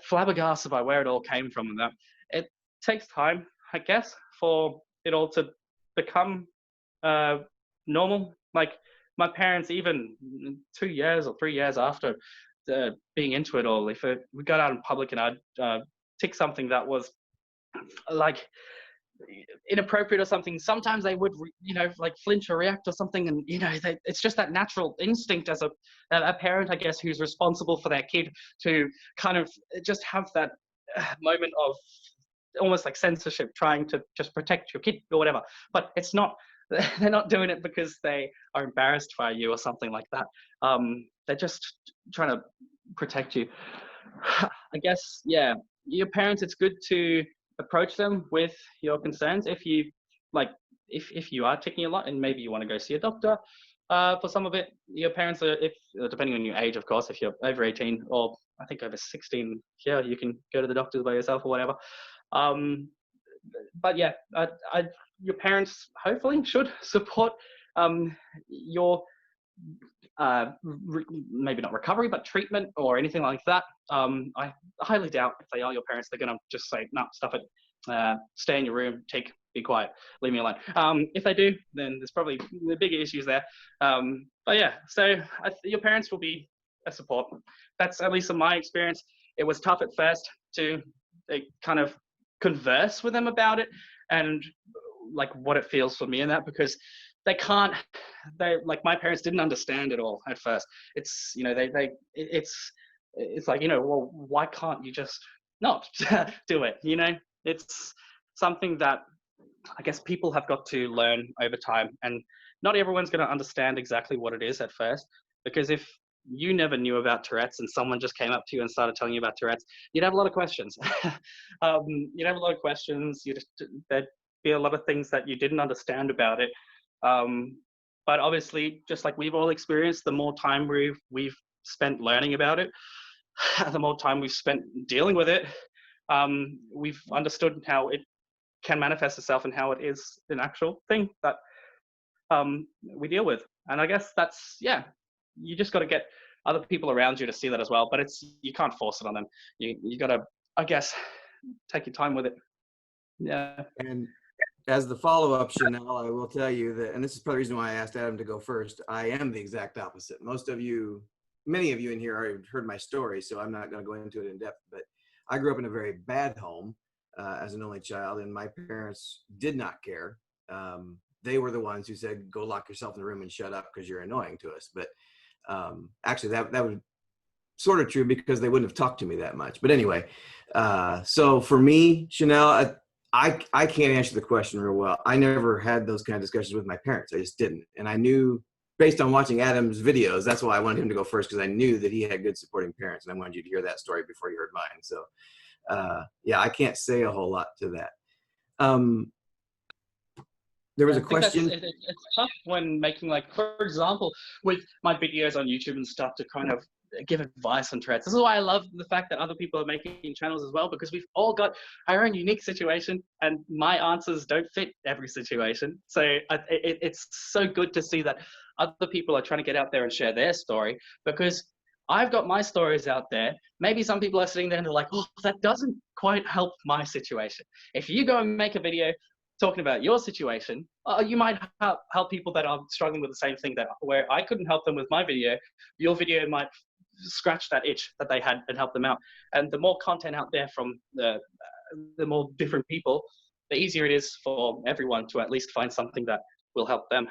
flabbergasted by where it all came from, and that it takes time, I guess, for it all to become normal. Like my parents, even 2 years or 3 years after being into it all, if we got out in public and I'd tick something that was like inappropriate or something, sometimes they would, you know, like flinch or react or something, and you know, it's just that natural instinct as a parent, I guess, who's responsible for their kid to kind of just have that moment of almost like censorship, trying to just protect your kid or whatever. But it's not, they're not doing it because they are embarrassed by you or something like that. They're just trying to protect you. I guess, yeah, your parents, it's good to approach them with your concerns. If you like, if you are ticking a lot and maybe you want to go see a doctor for some of it, your parents are, if depending on your age, of course, if you're over 18 or I think over 16 here, you can go to the doctors by yourself or whatever. But yeah, your parents hopefully should support your maybe not recovery, but treatment or anything like that. I highly doubt if they are your parents, they're going to just say, no, stop it. Stay in your room, be quiet, leave me alone. If they do, then there's probably the bigger issues there. But yeah, so your parents will be a support. That's at least in my experience. It was tough at first to kind of converse with them about it and like what it feels for me and that, because they like my parents didn't understand it all at first. It's, you know, it's like, you know, well, why can't you just not do it? You know, it's something that I guess people have got to learn over time, and not everyone's going to understand exactly what it is at first, because if you never knew about Tourette's and someone just came up to you and started telling you about Tourette's, you'd have a lot of questions. You'd have a lot of questions. There'd be a lot of things that you didn't understand about it. But obviously, just like we've all experienced, the more time we've spent learning about it, the more time we've spent dealing with it, we've understood how it can manifest itself and how it is an actual thing that we deal with. And I guess that's, yeah, you just got to get other people around you to see that as well. But you can't force it on them. You got to, I guess, take your time with it. Yeah. And as the follow-up, Chanel, I will tell you that, and this is probably the reason why I asked Adam to go first, I am the exact opposite. Many of you in here already heard my story, so I'm not going to go into it in depth, but I grew up in a very bad home as an only child, and my parents did not care. They were the ones who said, go lock yourself in the room and shut up because you're annoying to us. But actually, that was sort of true because they wouldn't have talked to me that much. But anyway, so for me, Chanel, I can't answer the question real well. I never had those kind of discussions with my parents. I just didn't. And I knew, based on watching Adam's videos, that's why I wanted him to go first, because I knew that he had good supporting parents, and I wanted you to hear that story before you heard mine. So yeah, I can't say a whole lot to that. There was a question. It's tough when making, like, for example, with my videos on YouTube and stuff, to kind of give advice on Tourette's. This is why I love the fact that other people are making channels as well, because we've all got our own unique situation, and my answers don't fit every situation. So it's so good to see that other people are trying to get out there and share their story, because I've got my stories out there. Maybe some people are sitting there and they're like, oh, that doesn't quite help my situation. If you go and make a video talking about your situation, you might help people that are struggling with the same thing, that where I couldn't help them with my video, your video might scratch that itch that they had and help them out. And the more content out there from the more different people, the easier it is for everyone to at least find something that will help them.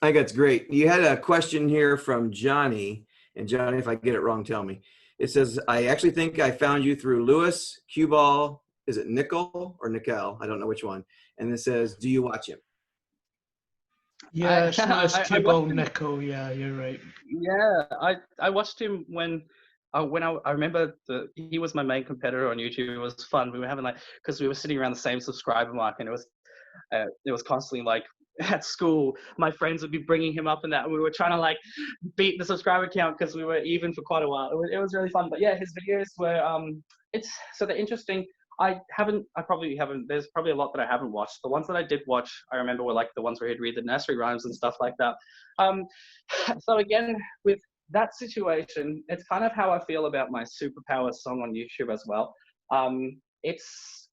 I think that's great. You had a question here from Johnny, and Johnny, if I get it wrong, tell me. It says, I actually think I found you through Lewis, Cue Ball, is it Nickel or Nickel? I don't know which one. And it says, do you watch him? Yeah, Lewis, Cue Ball, Nickel. Yeah, you're right. Yeah, I watched him when I remember he was my main competitor on YouTube. It was fun. We were having, like, because we were sitting around the same subscriber mark, and it was constantly, like, at school, my friends would be bringing him up and that, and we were trying to, like, beat the subscriber count because we were even for quite a while. It was really fun. But yeah, his videos were they're interesting. There's probably a lot that I haven't watched. The ones that I did watch, I remember, were like the ones where he'd read the nursery rhymes and stuff like that. So again, with that situation, it's kind of how I feel about my superpower song on YouTube as well. It's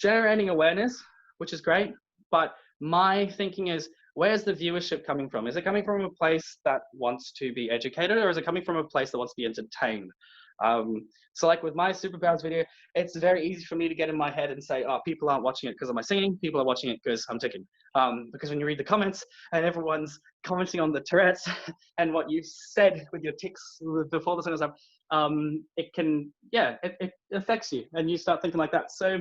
generating awareness, which is great, but my thinking is, where's the viewership coming from? Is it coming from a place that wants to be educated, or is it coming from a place that wants to be entertained? So like with my superpowers video, it's very easy for me to get in my head and say, oh, people aren't watching it because of my singing, people are watching it because I'm ticking. Because when you read the comments and everyone's commenting on the Tourette's and what you said with your tics before the song was up, it affects you, and you start thinking like that. So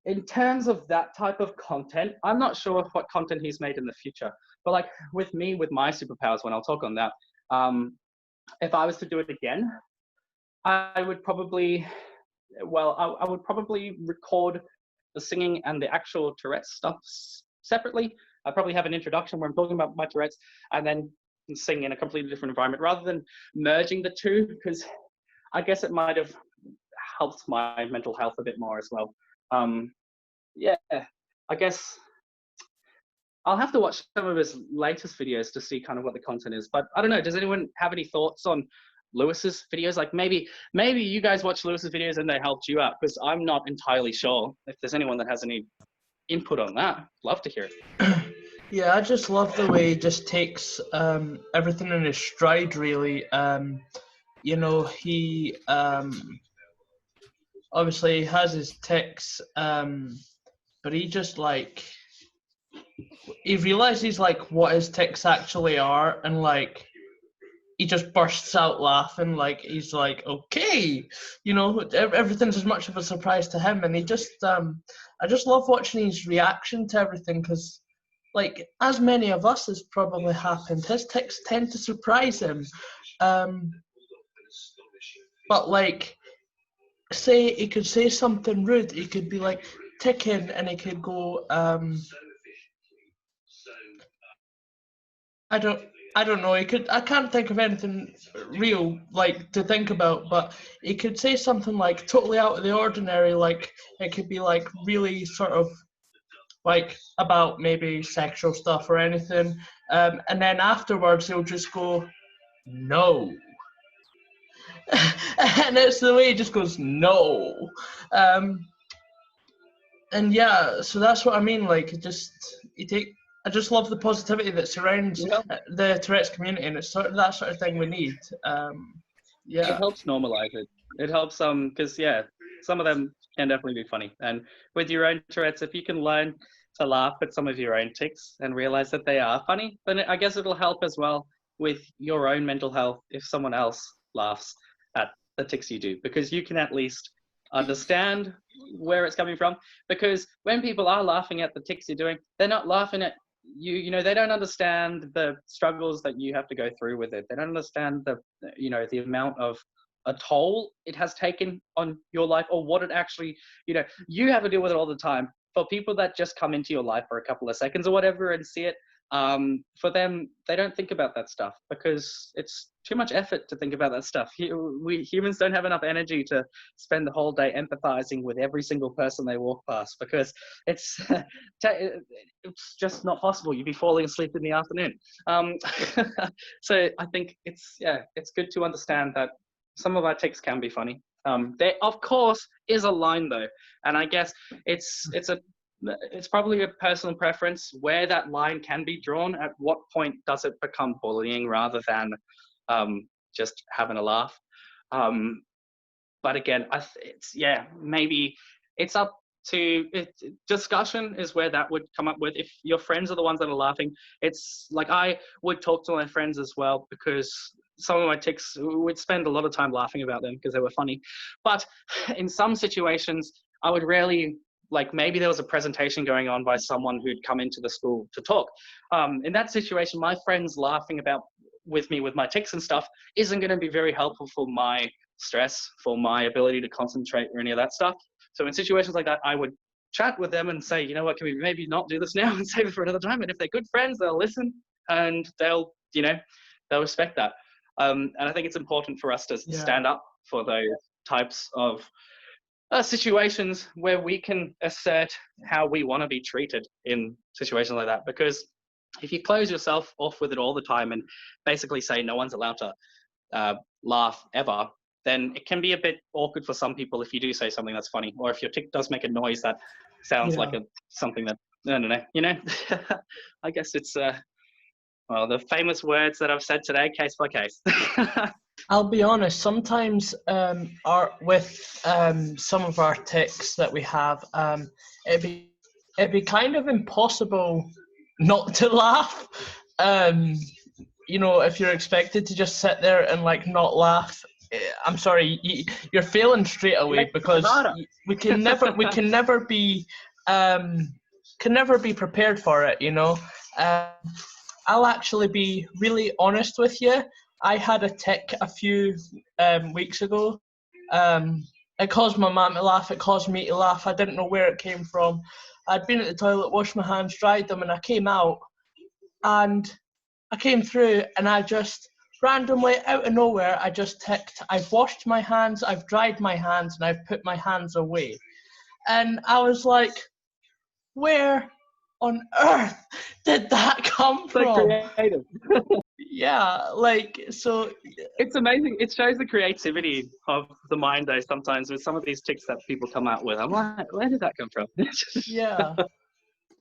in terms of that type of content, I'm not sure what content he's made in the future, but like with me, with my superpowers, when I'll talk on that, if I was to do it again, I would probably record the singing and the actual Tourette's stuff separately. I'd probably have an introduction where I'm talking about my Tourette's, and then sing in a completely different environment rather than merging the two, because I guess it might have helped my mental health a bit more as well. Yeah, I guess I'll have to watch some of his latest videos to see kind of what the content is. But I don't know. Does anyone have any thoughts on Lewis's videos? Like maybe you guys watch Lewis's videos and they helped you out, because I'm not entirely sure. If there's anyone that has any input on that, love to hear it. Yeah, I just love the way he just takes everything in his stride, really. You know, he obviously has his tics, but he just like, he realizes like what his tics actually are, and like he just bursts out laughing. Like he's like, okay, you know, everything's as much of a surprise to him, and he just I just love watching his reaction to everything, because like, as many of us has probably happened, his tics tend to surprise him. But like, say he could say something rude, he could be like ticking, and he could go, I don't know. I can't think of anything real like to think about, but he could say something like totally out of the ordinary. Like it could be like really sort of like about maybe sexual stuff or anything, and then afterwards he'll just go, no. And it's the way he just goes, no. And yeah, so that's what I mean. Like, I just love the positivity that surrounds the Tourette's community, and it's that sort of thing we need. It helps normalize it. It helps because some of them can definitely be funny. And with your own Tourette's, if you can learn to laugh at some of your own tics and realize that they are funny, then I guess it'll help as well with your own mental health if someone else laughs at the tics you do, because you can at least understand where it's coming from. Because when people are laughing at the tics you're doing, they're not laughing at you. You know, they don't understand the struggles that you have to go through with it. They don't understand the amount of a toll it has taken on your life, or what it actually, you have to deal with it all the time. For people that just come into your life for a couple of seconds or whatever and see it, for them, they don't think about that stuff because it's too much effort to think about that stuff. We humans don't have enough energy to spend the whole day empathizing with every single person they walk past, because it's just not possible. You'd be falling asleep in the afternoon. So I think it's good to understand that some of our tics can be funny. There, of course, is a line though, and I guess it's probably a personal preference where that line can be drawn. At what point does it become bullying rather than just having a laugh? But again, maybe it's up to discussion is where that would come up with. If your friends are the ones that are laughing, it's like I would talk to my friends as well, because some of my tics, we'd spend a lot of time laughing about them because they were funny. But in some situations, I would rarely, like maybe there was a presentation going on by someone who'd come into the school to talk. In that situation, my friends laughing with me with my tics and stuff isn't going to be very helpful for my stress, for my ability to concentrate or any of that stuff. So in situations like that, I would chat with them and say, you know what, can we maybe not do this now and save it for another time? And if they're good friends, they'll listen and they'll respect that. And I think it's important for us to stand up for those types of situations where we can assert how we want to be treated in situations like that. Because if you close yourself off with it all the time and basically say no one's allowed to laugh ever, then it can be a bit awkward for some people if you do say something that's funny, or if your tic does make a noise that sounds like something that, I don't know, I guess it's the famous words that I've said today, case by case. I'll be honest, sometimes with some of our tics that we have, it'd be kind of impossible not to laugh. If you're expected to just sit there and like not laugh, I'm sorry, you're failing straight away, because we can never be prepared for it. I'll actually be really honest with you. I had a tic a few weeks ago. It caused my mum to laugh. It caused me to laugh. I didn't know where it came from. I'd been at the toilet, washed my hands, dried them, and I came out. And I came through, and I just randomly, out of nowhere, I just ticked. I've washed my hands, I've dried my hands, and I've put my hands away. And I was like, where on earth did that come So from? creative. Yeah, like, so, It's amazing. It shows the creativity of the mind, though, sometimes with some of these tics that people come out with. I'm like, where did that come from? yeah.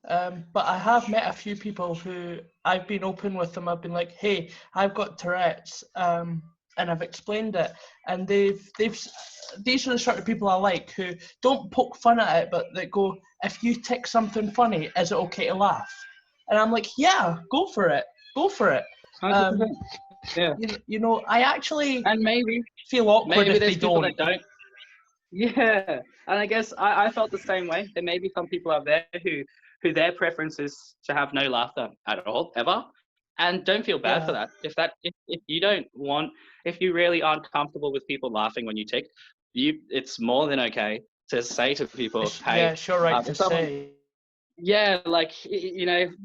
But I have met a few people who I've been open with them. I've been like, hey, I've got Tourette's, and I've explained it. And these are the sort of people I like, who don't poke fun at it, but they go, if you tick something funny, is it okay to laugh? And I'm like, yeah, go for it. Go for it. 100%. Yeah. You know, I actually And maybe feel awkward if they there's people don't. that don't. Yeah. And I guess I felt the same way. There may be some people out there who their preference is to have no laughter at all, ever. And don't feel bad for Yeah. that. If you don't want, if you really aren't comfortable with people laughing when you tick, it's more than okay to say to people, Yeah, hey, it's your right to if someone, say. yeah, like,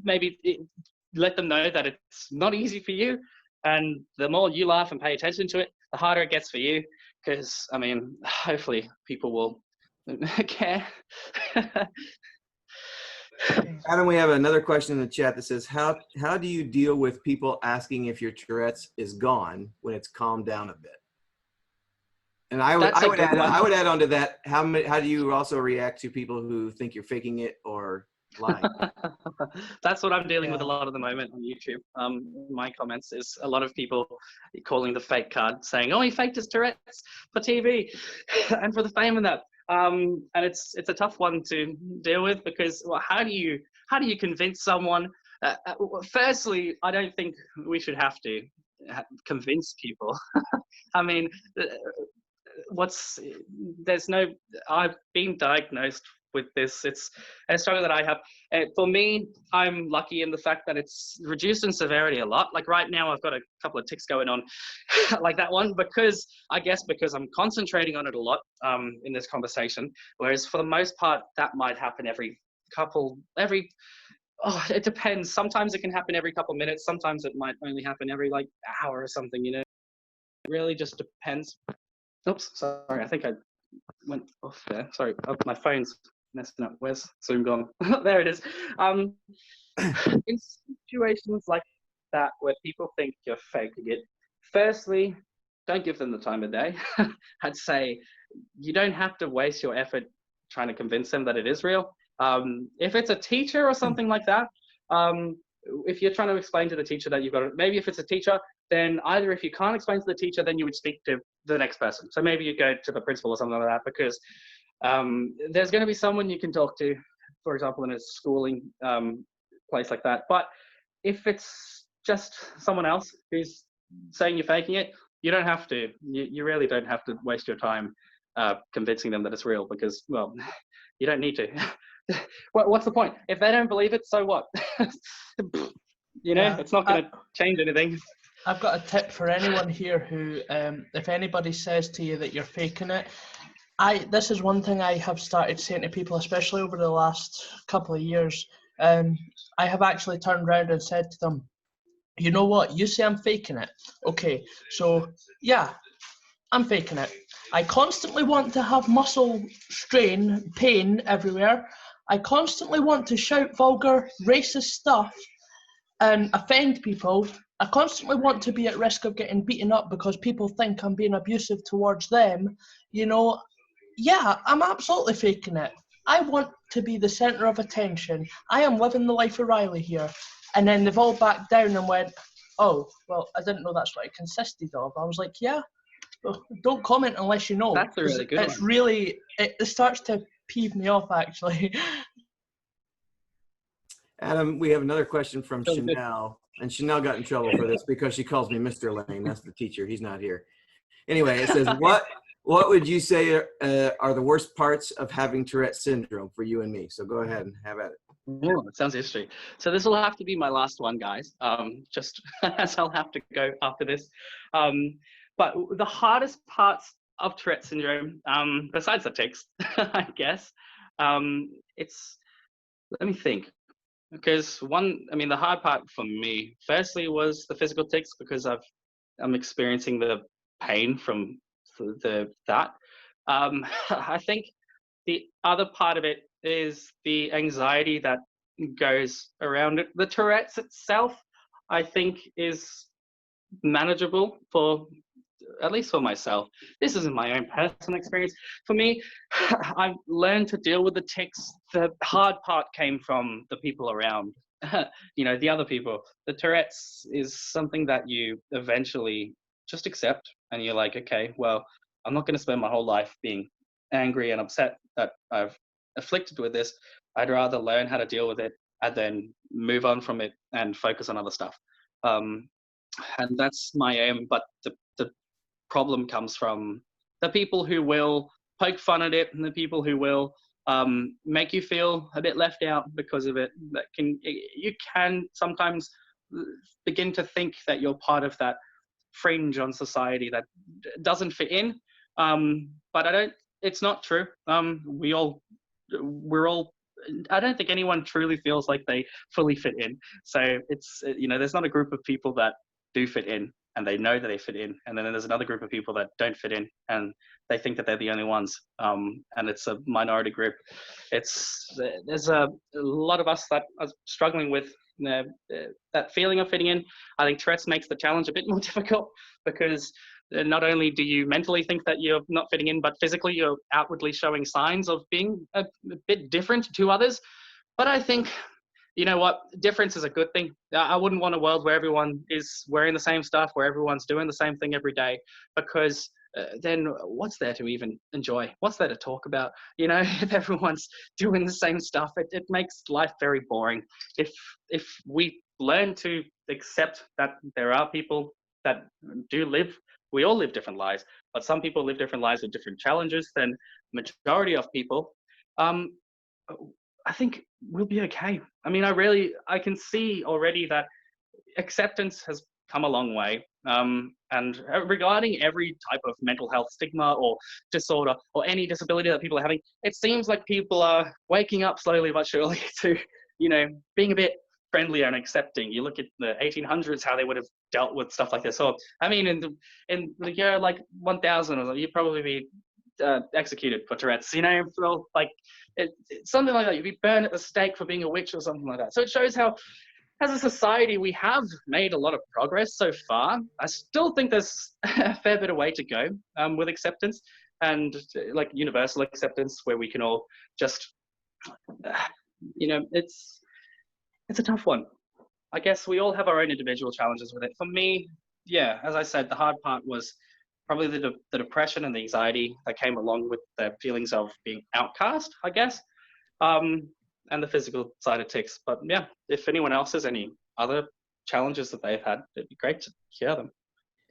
maybe let them know that it's not easy for you. And the more you laugh and pay attention to it, the harder it gets for you. Because, I mean, hopefully people will care. Adam, we have another question in the chat that says, how do you deal with people asking if your Tourette's is gone when it's calmed down a bit? And I That's a would good one. add on to that, how do you also react to people who think you're faking it or lying? That's what I'm dealing with a Yeah. lot at the moment on YouTube. My comments is a lot of people calling the fake card, saying, "Oh, he faked his Tourette's for TV and for the fame and that." And it's a tough one to deal with, because, well, how do you convince someone? Firstly, I don't think we should have to convince people. I mean, there's no, I've been diagnosed with this. It's a struggle that I have. For me, I'm lucky in the fact that it's reduced in severity a lot. Like right now, I've got a couple of tics going on like that one, because I'm concentrating on it a lot in this conversation. Whereas for the most part, that might happen it depends. Sometimes it can happen every couple of minutes. Sometimes it might only happen every like hour or something, It really just depends. Oops, sorry, I think I went off there. Sorry, my phone's messing up. Where's Zoom gone? There it is. In situations like that where people think you're faking it, firstly, don't give them the time of day. I'd say you don't have to waste your effort trying to convince them that it is real. If it's a teacher or something like that, if you're trying to explain to the teacher that you've got it, maybe if it's a teacher, then either if you can't explain to the teacher, then you would speak to the next person. So maybe you go to the principal or something like that, because there's going to be someone you can talk to, for example, in a schooling place like that. But if it's just someone else who's saying you're faking it, you don't have to. You really don't have to waste your time convincing them that it's real, because, well, you don't need to. What's the point? If they don't believe it, so what? Yeah. It's not going to change anything. I've got a tip for anyone here who, if anybody says to you that you're faking it, this is one thing I have started saying to people, especially over the last couple of years. I have actually turned around and said to them, you know what, you say I'm faking it. Okay, so yeah, I'm faking it. I constantly want to have muscle strain, pain everywhere. I constantly want to shout vulgar, racist stuff and offend people. I constantly want to be at risk of getting beaten up because people think I'm being abusive towards them. Yeah, I'm absolutely faking it. I want to be the centre of attention. I am living the life of Riley here. And then they've all backed down and went, oh, well, I didn't know that's what it consisted of. I was like, yeah, well, don't comment unless you know. That's a really good It's one. really, it starts to peeve me off, actually. Adam, we have another question from Chanel, and Chanel got in trouble for this because she calls me Mr. Lane. That's the teacher. He's not here. Anyway, it says, what would you say are the worst parts of having Tourette syndrome for you and me? So go ahead and have at it. Oh, it sounds interesting. So this will have to be my last one, guys. Just as I'll have to go after this. But the hardest parts of Tourette syndrome, besides the tics, I guess, let me think. Because the hard part for me, firstly, was the physical tics, because I'm experiencing the pain from that. I think the other part of it is the anxiety that goes around it. The Tourette's itself, I think, is manageable for, at least for myself. This isn't my own personal experience. For me, I've learned to deal with the tics. The hard part came from the people around, the other people. The Tourette's is something that you eventually just accept, and you're like, okay, well, I'm not going to spend my whole life being angry and upset that I've afflicted with this. I'd rather learn how to deal with it and then move on from it and focus on other stuff. And that's my aim. But the problem comes from the people who will poke fun at it, and the people who will make you feel a bit left out because of it. You can sometimes begin to think that you're part of that fringe on society that doesn't fit in. But it's not true. We're all, I don't think anyone truly feels like they fully fit in. So it's, there's not a group of people that do fit in and they know that they fit in. And then there's another group of people that don't fit in and they think that they're the only ones. And it's a minority group. There's a lot of us that are struggling with that feeling of fitting in. I think Tourette's makes the challenge a bit more difficult because not only do you mentally think that you're not fitting in, but physically you're outwardly showing signs of being a bit different to others. But I think, you know what, difference is a good thing. I wouldn't want a world where everyone is wearing the same stuff, where everyone's doing the same thing every day, because then what's there to even enjoy? What's there to talk about? If everyone's doing the same stuff, it makes life very boring. If we learn to accept that there are people that we all live different lives, but some people live different lives with different challenges than majority of people, I think we'll be okay. I mean, I can see already that acceptance has come a long way. And regarding every type of mental health stigma or disorder or any disability that people are having, it seems like people are waking up slowly but surely to, being a bit friendlier and accepting. You look at the 1800s, how they would have dealt with stuff like this. So, I mean, in the year like 1000, you'd probably be executed for Tourette's, so like something like that. You'd be burned at the stake for being a witch or something like that. So it shows how, as a society, we have made a lot of progress so far. I still think there's a fair bit of way to go with acceptance and like universal acceptance, where we can all just, it's a tough one. I guess we all have our own individual challenges with it. For me, yeah, as I said, the hard part was probably the depression and the anxiety that came along with the feelings of being outcast, I guess, and the physical side of tics. But yeah, if anyone else has any other challenges that they've had, it'd be great to hear them.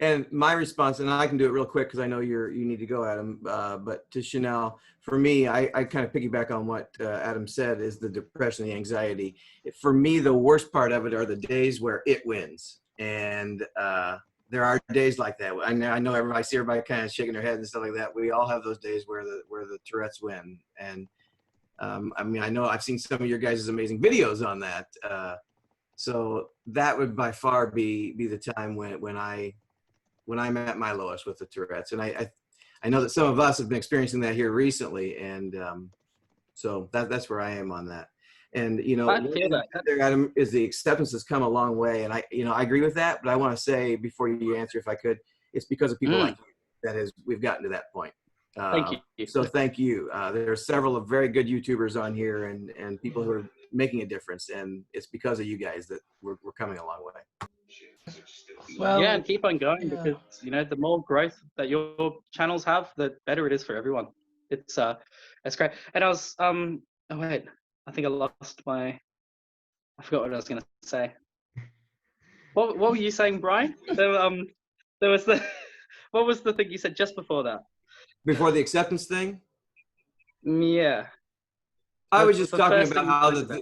And my response, and I can do it real quick because I know you need to go, Adam, but to Chanel, for me, I kind of piggyback on what Adam said, is the depression, the anxiety. For me, the worst part of it are the days where it wins. And there are days like that. I know everybody, I see everybody kind of shaking their head and stuff like that. We all have those days where the Tourette's win. And I mean, I know I've seen some of your guys' amazing videos on that. So that would by far be the time when I'm at my lowest with the Tourette's. And I know that some of us have been experiencing that here recently. And so that's where I am on that. And, Adam, is the acceptance has come a long way. And I agree with that, but I want to say before you answer, if I could, it's because of people like you we've gotten to that point. Thank you. So thank you. There are several of very good YouTubers on here and people who are making a difference. And it's because of you guys that we're coming a long way. Well, yeah, and keep on going, because the more growth that your channels have, the better it is for everyone. It's great. And I was oh wait, I think I forgot what I was gonna say. What were you saying, Brian? There was what was the thing you said just before that? Before the acceptance thing? Yeah. I was just talking about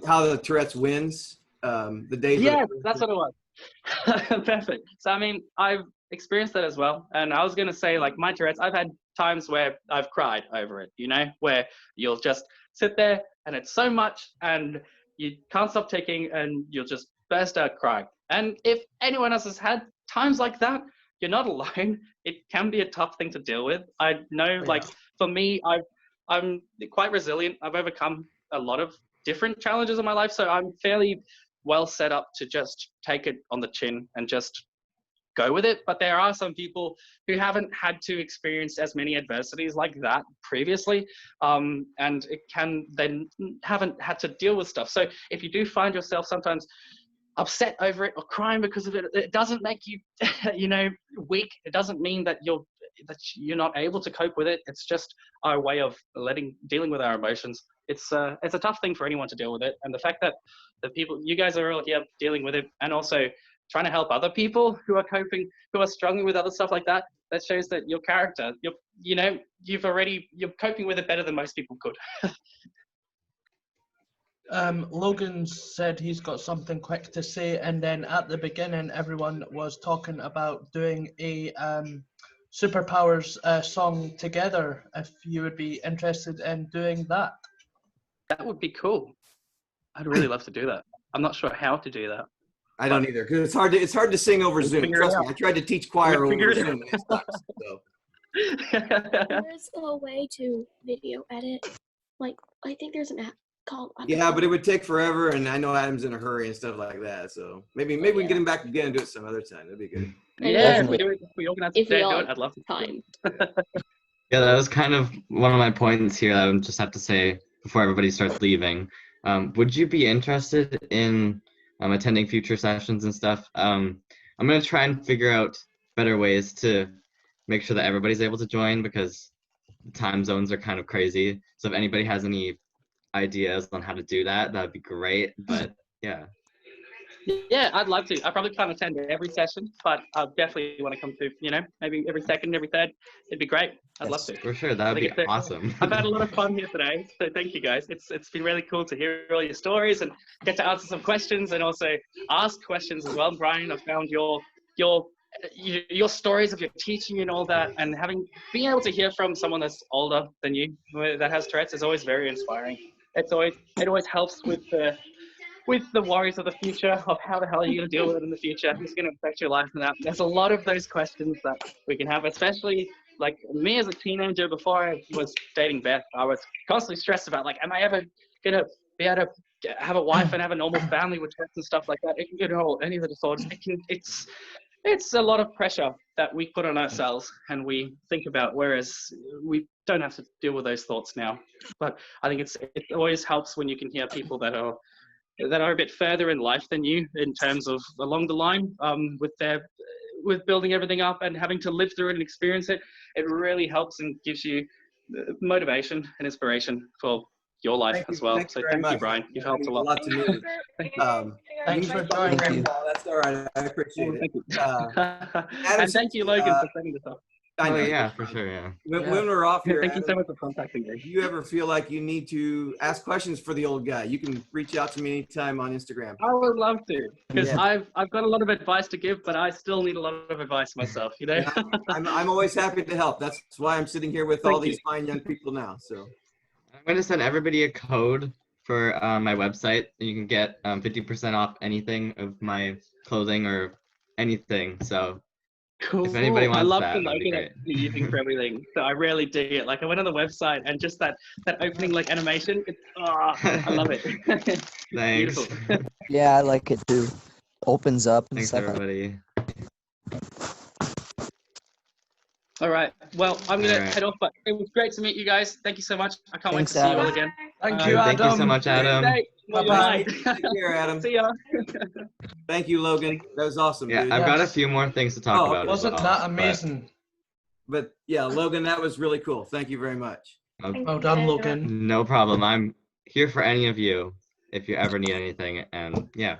how the Tourette's wins. The days. Yeah, that's what it was. Perfect. So I mean, I've experienced that as well, and I was gonna say, like, my Tourette's, I've had times where I've cried over it, where you'll just sit there and it's so much and you can't stop ticking and you'll just burst out crying. And if anyone else has had times like that, you're not alone. It can be a tough thing to deal with. I know, like, for me, I'm quite resilient. I've overcome a lot of different challenges in my life, so I'm fairly well set up to just take it on the chin and just go with it. But there are some people who haven't had to experience as many adversities like that previously, and they haven't had to deal with stuff. So if you do find yourself sometimes upset over it or crying because of it, it doesn't make you, weak. It doesn't mean that you're not able to cope with it. It's just our way of dealing with our emotions. It's a tough thing for anyone to deal with it, and the fact that the people, you guys are all here dealing with it, and also trying to help other people who are coping, who are struggling with other stuff like that, that shows that your character, you're coping with it better than most people could. Logan said he's got something quick to say, and then at the beginning everyone was talking about doing a Superpowers song together, if you would be interested in doing that. That would be cool. I'd really love to do that. I'm not sure how to do that. I don't either, because it's hard to sing over Zoom. Trust me, I tried to teach choir over Zoom and it sucks. So. There's a way to video edit. Like, I think there's an app called. Yeah, but it would take forever, and I know Adam's in a hurry and stuff like that. So maybe we can get him back again and do it some other time. That'd be good. Yeah, if we organize it, I'd love to. Time. Yeah, that was kind of one of my points here that I just have to say before everybody starts leaving. Would you be interested in attending future sessions and stuff? I'm going to try and figure out better ways to make sure that everybody's able to join, because the time zones are kind of crazy. So if anybody has any ideas on how to do that, that'd be great. But yeah. Yeah, I'd love to. I probably can't attend every session, but I definitely want to come to, maybe every second, every third. It'd be great. I'd love to. For sure, that would be awesome. I've had a lot of fun here today, so thank you guys. It's been really cool to hear all your stories and get to answer some questions and also ask questions as well. Brian, I found your stories of your teaching and all that, and being able to hear from someone that's older than you that has Tourette's is always very inspiring. It always helps with the worries of the future, of how the hell are you going to deal with it in the future, who's going to affect your life and that. There's a lot of those questions that we can have, especially like me as a teenager. Before I was dating Beth, I was constantly stressed about, like, am I ever going to be able to have a wife and have a normal family with Tourette's and stuff like that? It can get any of the disorders. It's a lot of pressure that we put on ourselves and we think about, whereas we don't have to deal with those thoughts now. But I think it always helps when you can hear people that are a bit further in life than you, in terms of along the line, with building everything up and having to live through it and experience it. It really helps and gives you motivation and inspiration for your life as well. So thank you, Brian. You've helped a lot. To me. Thanks for joining. Thank you. That's all right. I appreciate it. And thank you, Logan, for setting this up. I know. Yeah, for sure, yeah. When we're off here, Thank you so Adam, much for contacting me. if you ever feel like you need to ask questions for the old guy, you can reach out to me anytime on Instagram. I would love to, because Yeah. I've got a lot of advice to give, but I still need a lot of advice myself, I'm always happy to help. That's why I'm sitting here with all these fine young people now. So I'm going to send everybody a code for my website, and you can get 50% off anything of my clothing or anything. So Cool. if anybody wants I love that, the that'd be logo great. that you're using for everything. So I really dig it. Like, I went on the website and just that opening like animation. I love it. Thanks. Beautiful. Yeah, I like it too. Opens up and Thanks, stuff. everybody. All right. Well, I'm gonna All right. head off, but it was great to meet you guys. Thank you so much. I can't Thanks, wait to see you all Adam. again. Thank Uh, you, Thank Adam. you so much, Adam. Bye-bye. Take care, Adam. See ya. Thank you, Logan. That was awesome, Yeah, dude. I've got a few more things to talk about. Wasn't as well, that amazing? But yeah, Logan, that was really cool. Thank you very much. Well done, Logan. No problem. I'm here for any of you if you ever need anything. And yeah.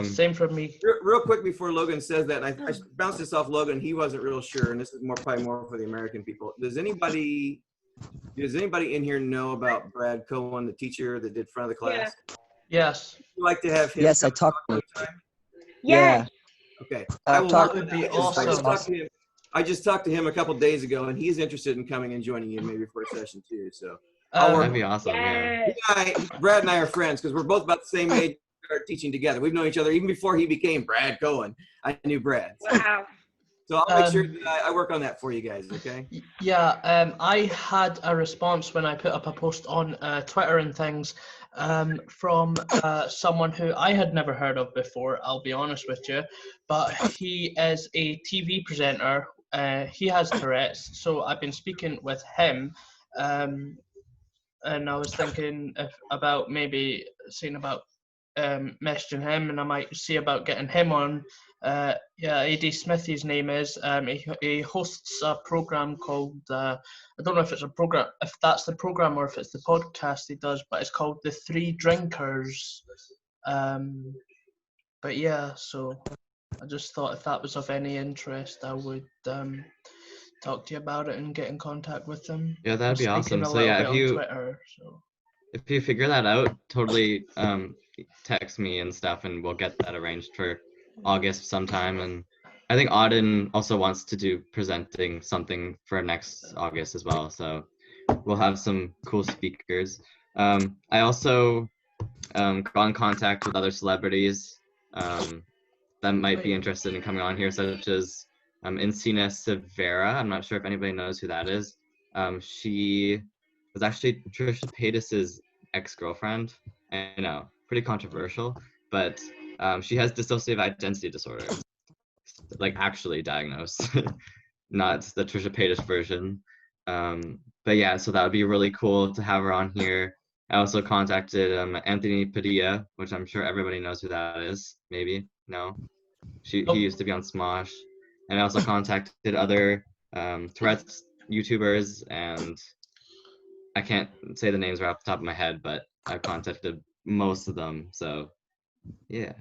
Same for me. Real quick before Logan says that, and I bounced this off Logan. He wasn't real sure, and this is probably more for the American people. Does anybody in here know about Brad Cohen, the teacher that did front of the class? Yes. Would you like to have him? Yes, I come talked to him. sometime? Yeah. Okay. I'll talk- That would be I just awesome. talked to him. I just talked to him a couple days ago, and he's interested in coming and joining you maybe for a session too. So That'd be awesome. Yeah. Brad and I are friends because we're both about the same age. We started teaching together. We've known each other even before he became Brad Cohen. I knew Brad. Wow. So I'll make sure that I work on that for you guys. Okay. Yeah, I had a response when I put up a post on Twitter and things, from someone who I had never heard of before, I'll be honest with you, but he is a TV presenter. He has Tourette's, so I've been speaking with him, and I was thinking about maybe seeing about messaging him, and I might see about getting him on. Yeah, AD Smith, his name is. He hosts a program called, I don't know if it's a program, if that's the program or if it's the podcast he does, but it's called The Three Drinkers. But yeah, so I just thought if that was of any interest, I would talk to you about it and get in contact with them. Yeah, that'd be I'm awesome. speaking a So little yeah, bit if you on Twitter, so. if you figure that out, totally text me and stuff, and we'll get that arranged for August sometime. And I think Auden also wants to do presenting something for next August as well. So we'll have some cool speakers. I also got in contact with other celebrities that might be interested in coming on here, such as Encina Severa. I'm not sure if anybody knows who that is. She was actually Trisha Paytas's ex-girlfriend. I know, pretty controversial, but she has dissociative identity disorder, like actually diagnosed, not the Trisha Paytas version. But yeah, so that would be really cool to have her on here. I also contacted Anthony Padilla, which I'm sure everybody knows who that is. Maybe no, he used to be on Smosh, and I also contacted other Tourette's YouTubers, and I can't say the names right off the top of my head, but I've contacted most of them. So yeah.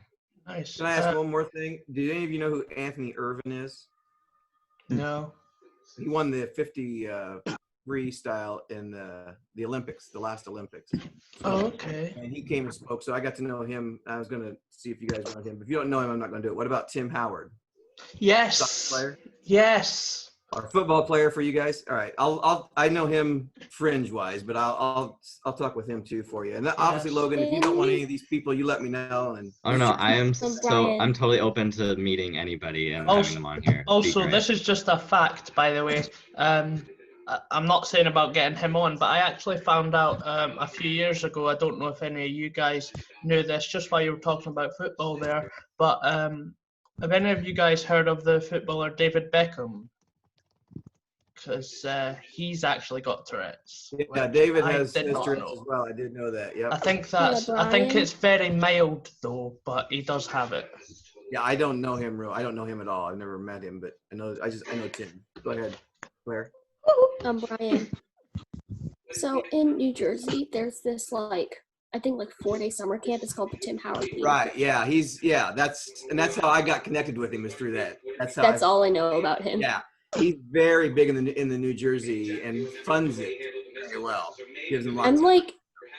Nice. Can I ask one more thing? Do any of you know who Anthony Irvin is? No. He won the 50 freestyle in the Olympics, the last Olympics. Oh, okay. And he came and spoke, so I got to know him. I was going to see if you guys know him. If you don't know him, I'm not going to do it. What about Tim Howard? Yes. Soccer player? Yes. Our football player for you guys. All right, I know him fringe wise, but I'll talk with him too for you. And obviously, Logan, if you don't want any of these people, you let me know. And oh no, I am Brian. I'm totally open to meeting anybody and having them on here. Also, this is just a fact, by the way. I'm not saying about getting him on, but I actually found out a few years ago. I don't know if any of you guys knew this, just while you were talking about football there. But have any of you guys heard of the footballer David Beckham? Because he's actually got Tourette's. yeah, David I has did not Tourette's know. as well. I did know that. Yep. I think Yeah, I think Brian. it's very mild though, but he does have it. Yeah, I don't know him I don't know him at all. I've never met him, but I know Tim. Go ahead, Claire. Brian. So in New Jersey, there's this I think 4-day summer camp. It's called the Tim Howard League. Right. Yeah. That's how I got connected with him, is through that. That's all I know about him. Yeah. He's very big in the New Jersey and funds it very well. Gives him lots.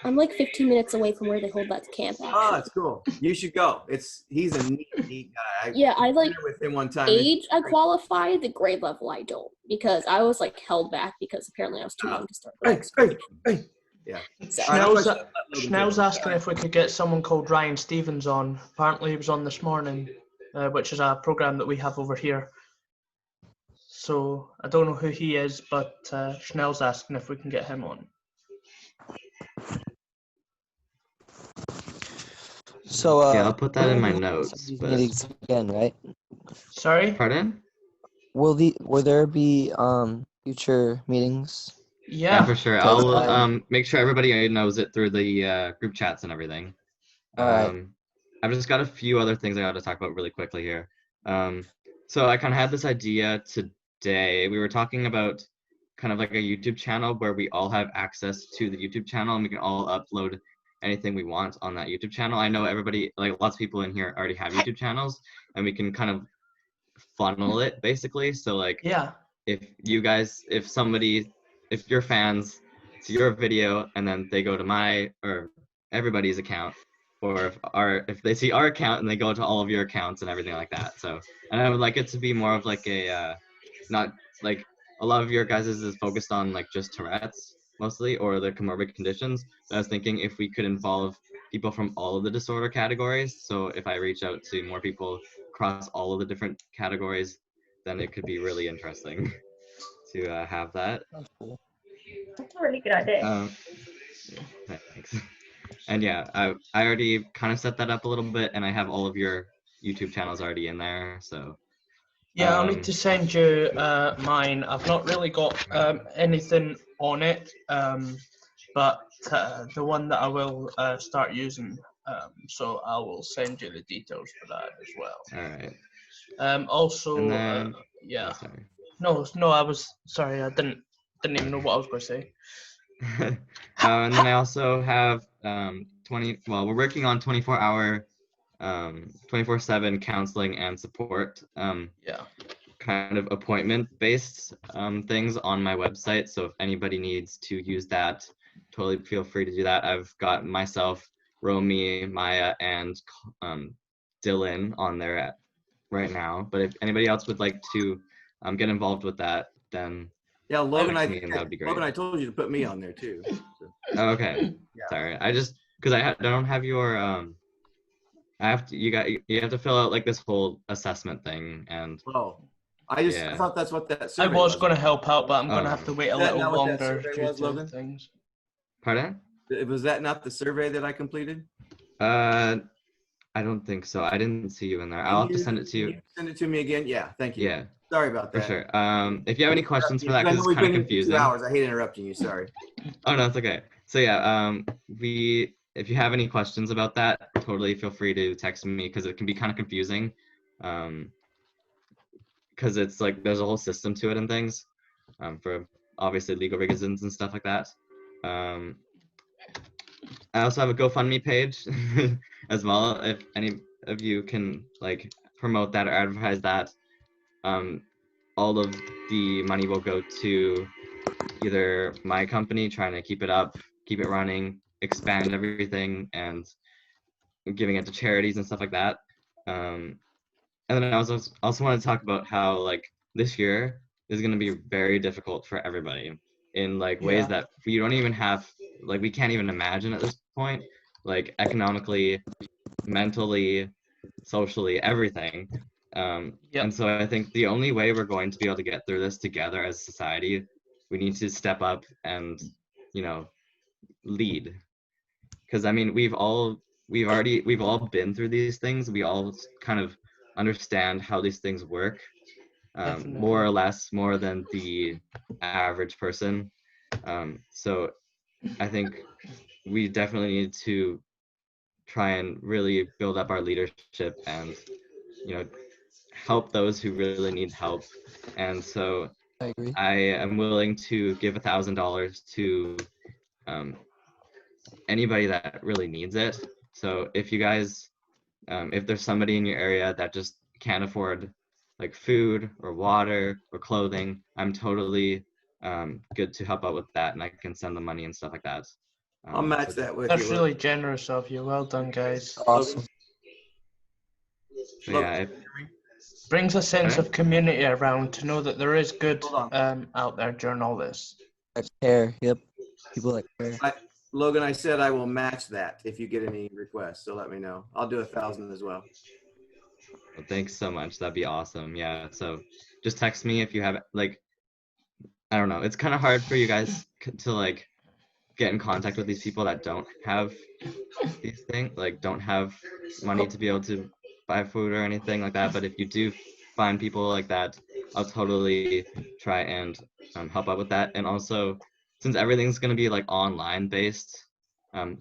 I'm 15 minutes away from where they hold that camp. Actually. Oh, that's cool. You should go. He's a neat guy. Yeah, I with him one time. age. I qualify. The grade level I don't, because I was held back because apparently I was too young to start. Hey. Yeah. So, Schnell's asking if we could get someone called Ryan Stevens on. Apparently he was on this morning, which is a program that we have over here. So I don't know who he is, but Schnell's asking if we can get him on. So yeah, I'll put that in my notes. But... meetings again, right? Sorry? Pardon? Will there be future meetings? Yeah, for sure. I'll make sure everybody knows it through the group chats and everything. All right. I've just got a few other things I got to talk about really quickly here. So I kind of had this idea today. We were talking about kind of like a YouTube channel where we all have access to the YouTube channel and we can all upload anything we want on that YouTube channel. I know everybody, lots of people in here already have YouTube channels, and we can kind of funnel it basically. So yeah, if your fans see your video and then they go to my or everybody's account, or if they see our account and they go to all of your accounts and everything like that. So, and I would like it to be more of not like a lot of your guys is focused on just Tourette's mostly, or the comorbid conditions. But I was thinking if we could involve people from all of the disorder categories. So if I reach out to more people across all of the different categories, then it could be really interesting to have that. That's cool. That's a really good idea. Yeah, thanks. And yeah, I already kind of set that up a little bit, and I have all of your YouTube channels already in there. So Yeah, I'll need to send you mine. I've not really got anything on it, but the one that I will start using. So I will send you the details for that as well. all right. Also, And then yeah. oh, sorry. No, I was sorry. I didn't even know what I was going to say. And then I also have 20. Well, we're working on 24-hour, 24/7 counseling and support. Yeah. Kind of appointment-based things on my website. So if anybody needs to use that, totally feel free to do that. I've got myself, Romy, Maya, and Dylan on there right now. But if anybody else would like to get involved with that, then Yeah, Logan, text me and that would be great. Logan, I told you to put me on there too. So. Oh, okay. Yeah. Sorry. I just because I don't have your I have to you have to fill out like this whole assessment thing and Oh, I yeah. thought that's what that I survey was going to help out, but I'm going to have to wait a Is that little not what that longer survey due was, to Logan? things. Pardon? Was that not the survey that I completed? I don't think so. I didn't see you in there. I'll have to send it to you. Can you send it to me again? Yeah, thank you. Yeah, Sorry about for that. sure. If you have any questions for that, I because know it's we've kind of been here for 2 confusing. hours. I hate interrupting you. Sorry. Oh no, it's okay. So yeah, if you have any questions about that, totally feel free to text me because it can be kind of confusing. Because it's like there's a whole system to it and things, for obviously legal reasons and stuff like that. I also have a GoFundMe page as well. If any of you can like promote that or advertise that, all of the money will go to either my company trying to keep it up, keep it running, expand everything, and giving it to charities and stuff like that. And then I also want to talk about how like this year is going to be very difficult for everybody in like ways that we don't even have, like we can't even imagine at this point, like economically, mentally, socially, everything. And so I think the only way we're going to be able to get through this together as a society, we need to step up and, you know, lead. Because I mean, we've all been through these things. We all kind of understand how these things work, more or less, more than the average person. So I think we definitely need to try and really build up our leadership and, you know, help those who really need help. And so I agree. I am willing to give $1,000 to anybody that really needs it. So if you guys, if there's somebody in your area that just can't afford like food or water or clothing, I'm totally good to help out with that, and I can send the money and stuff like that. I'll match that with That's you. really generous of you. Well done, guys. Awesome. So yeah, Brings a sense Okay. of community around to know that there is good out there during all this. Care. Yep. People that care. Logan, I said I will match that if you get any requests. So let me know. I'll do 1,000 as well. Well, thanks so much. That'd be awesome. Yeah. So just text me if you have like, I don't know. It's kind of hard for you guys to like get in contact with these people that don't have these things, like don't have money to be able to buy food or anything like that. But if you do find people like that, I'll totally try and help out with that. And also, since everything's going to be like online based,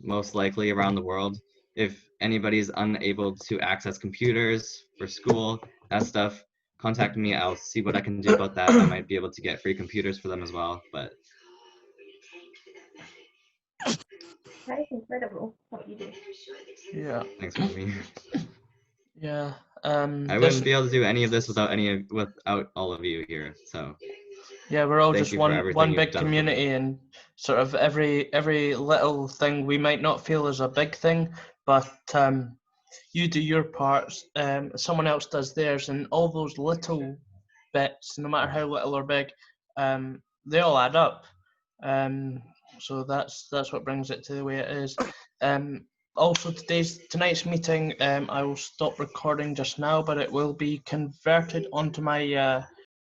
most likely around the world, if anybody's unable to access computers for school, that stuff, contact me. I'll see what I can do about that. I might be able to get free computers for them as well. But That is incredible what you do. Yeah. thanks for me. Yeah. I wouldn't be able to do any of this without all of you here. So yeah, we're all thank just you for everything one you've big done for me. community, and sort of every little thing we might not feel is a big thing, but you do your parts, someone else does theirs, and all those little bits, no matter how little or big, they all add up. So that's what brings it to the way it is. Also, tonight's meeting, I will stop recording just now, but it will be converted onto my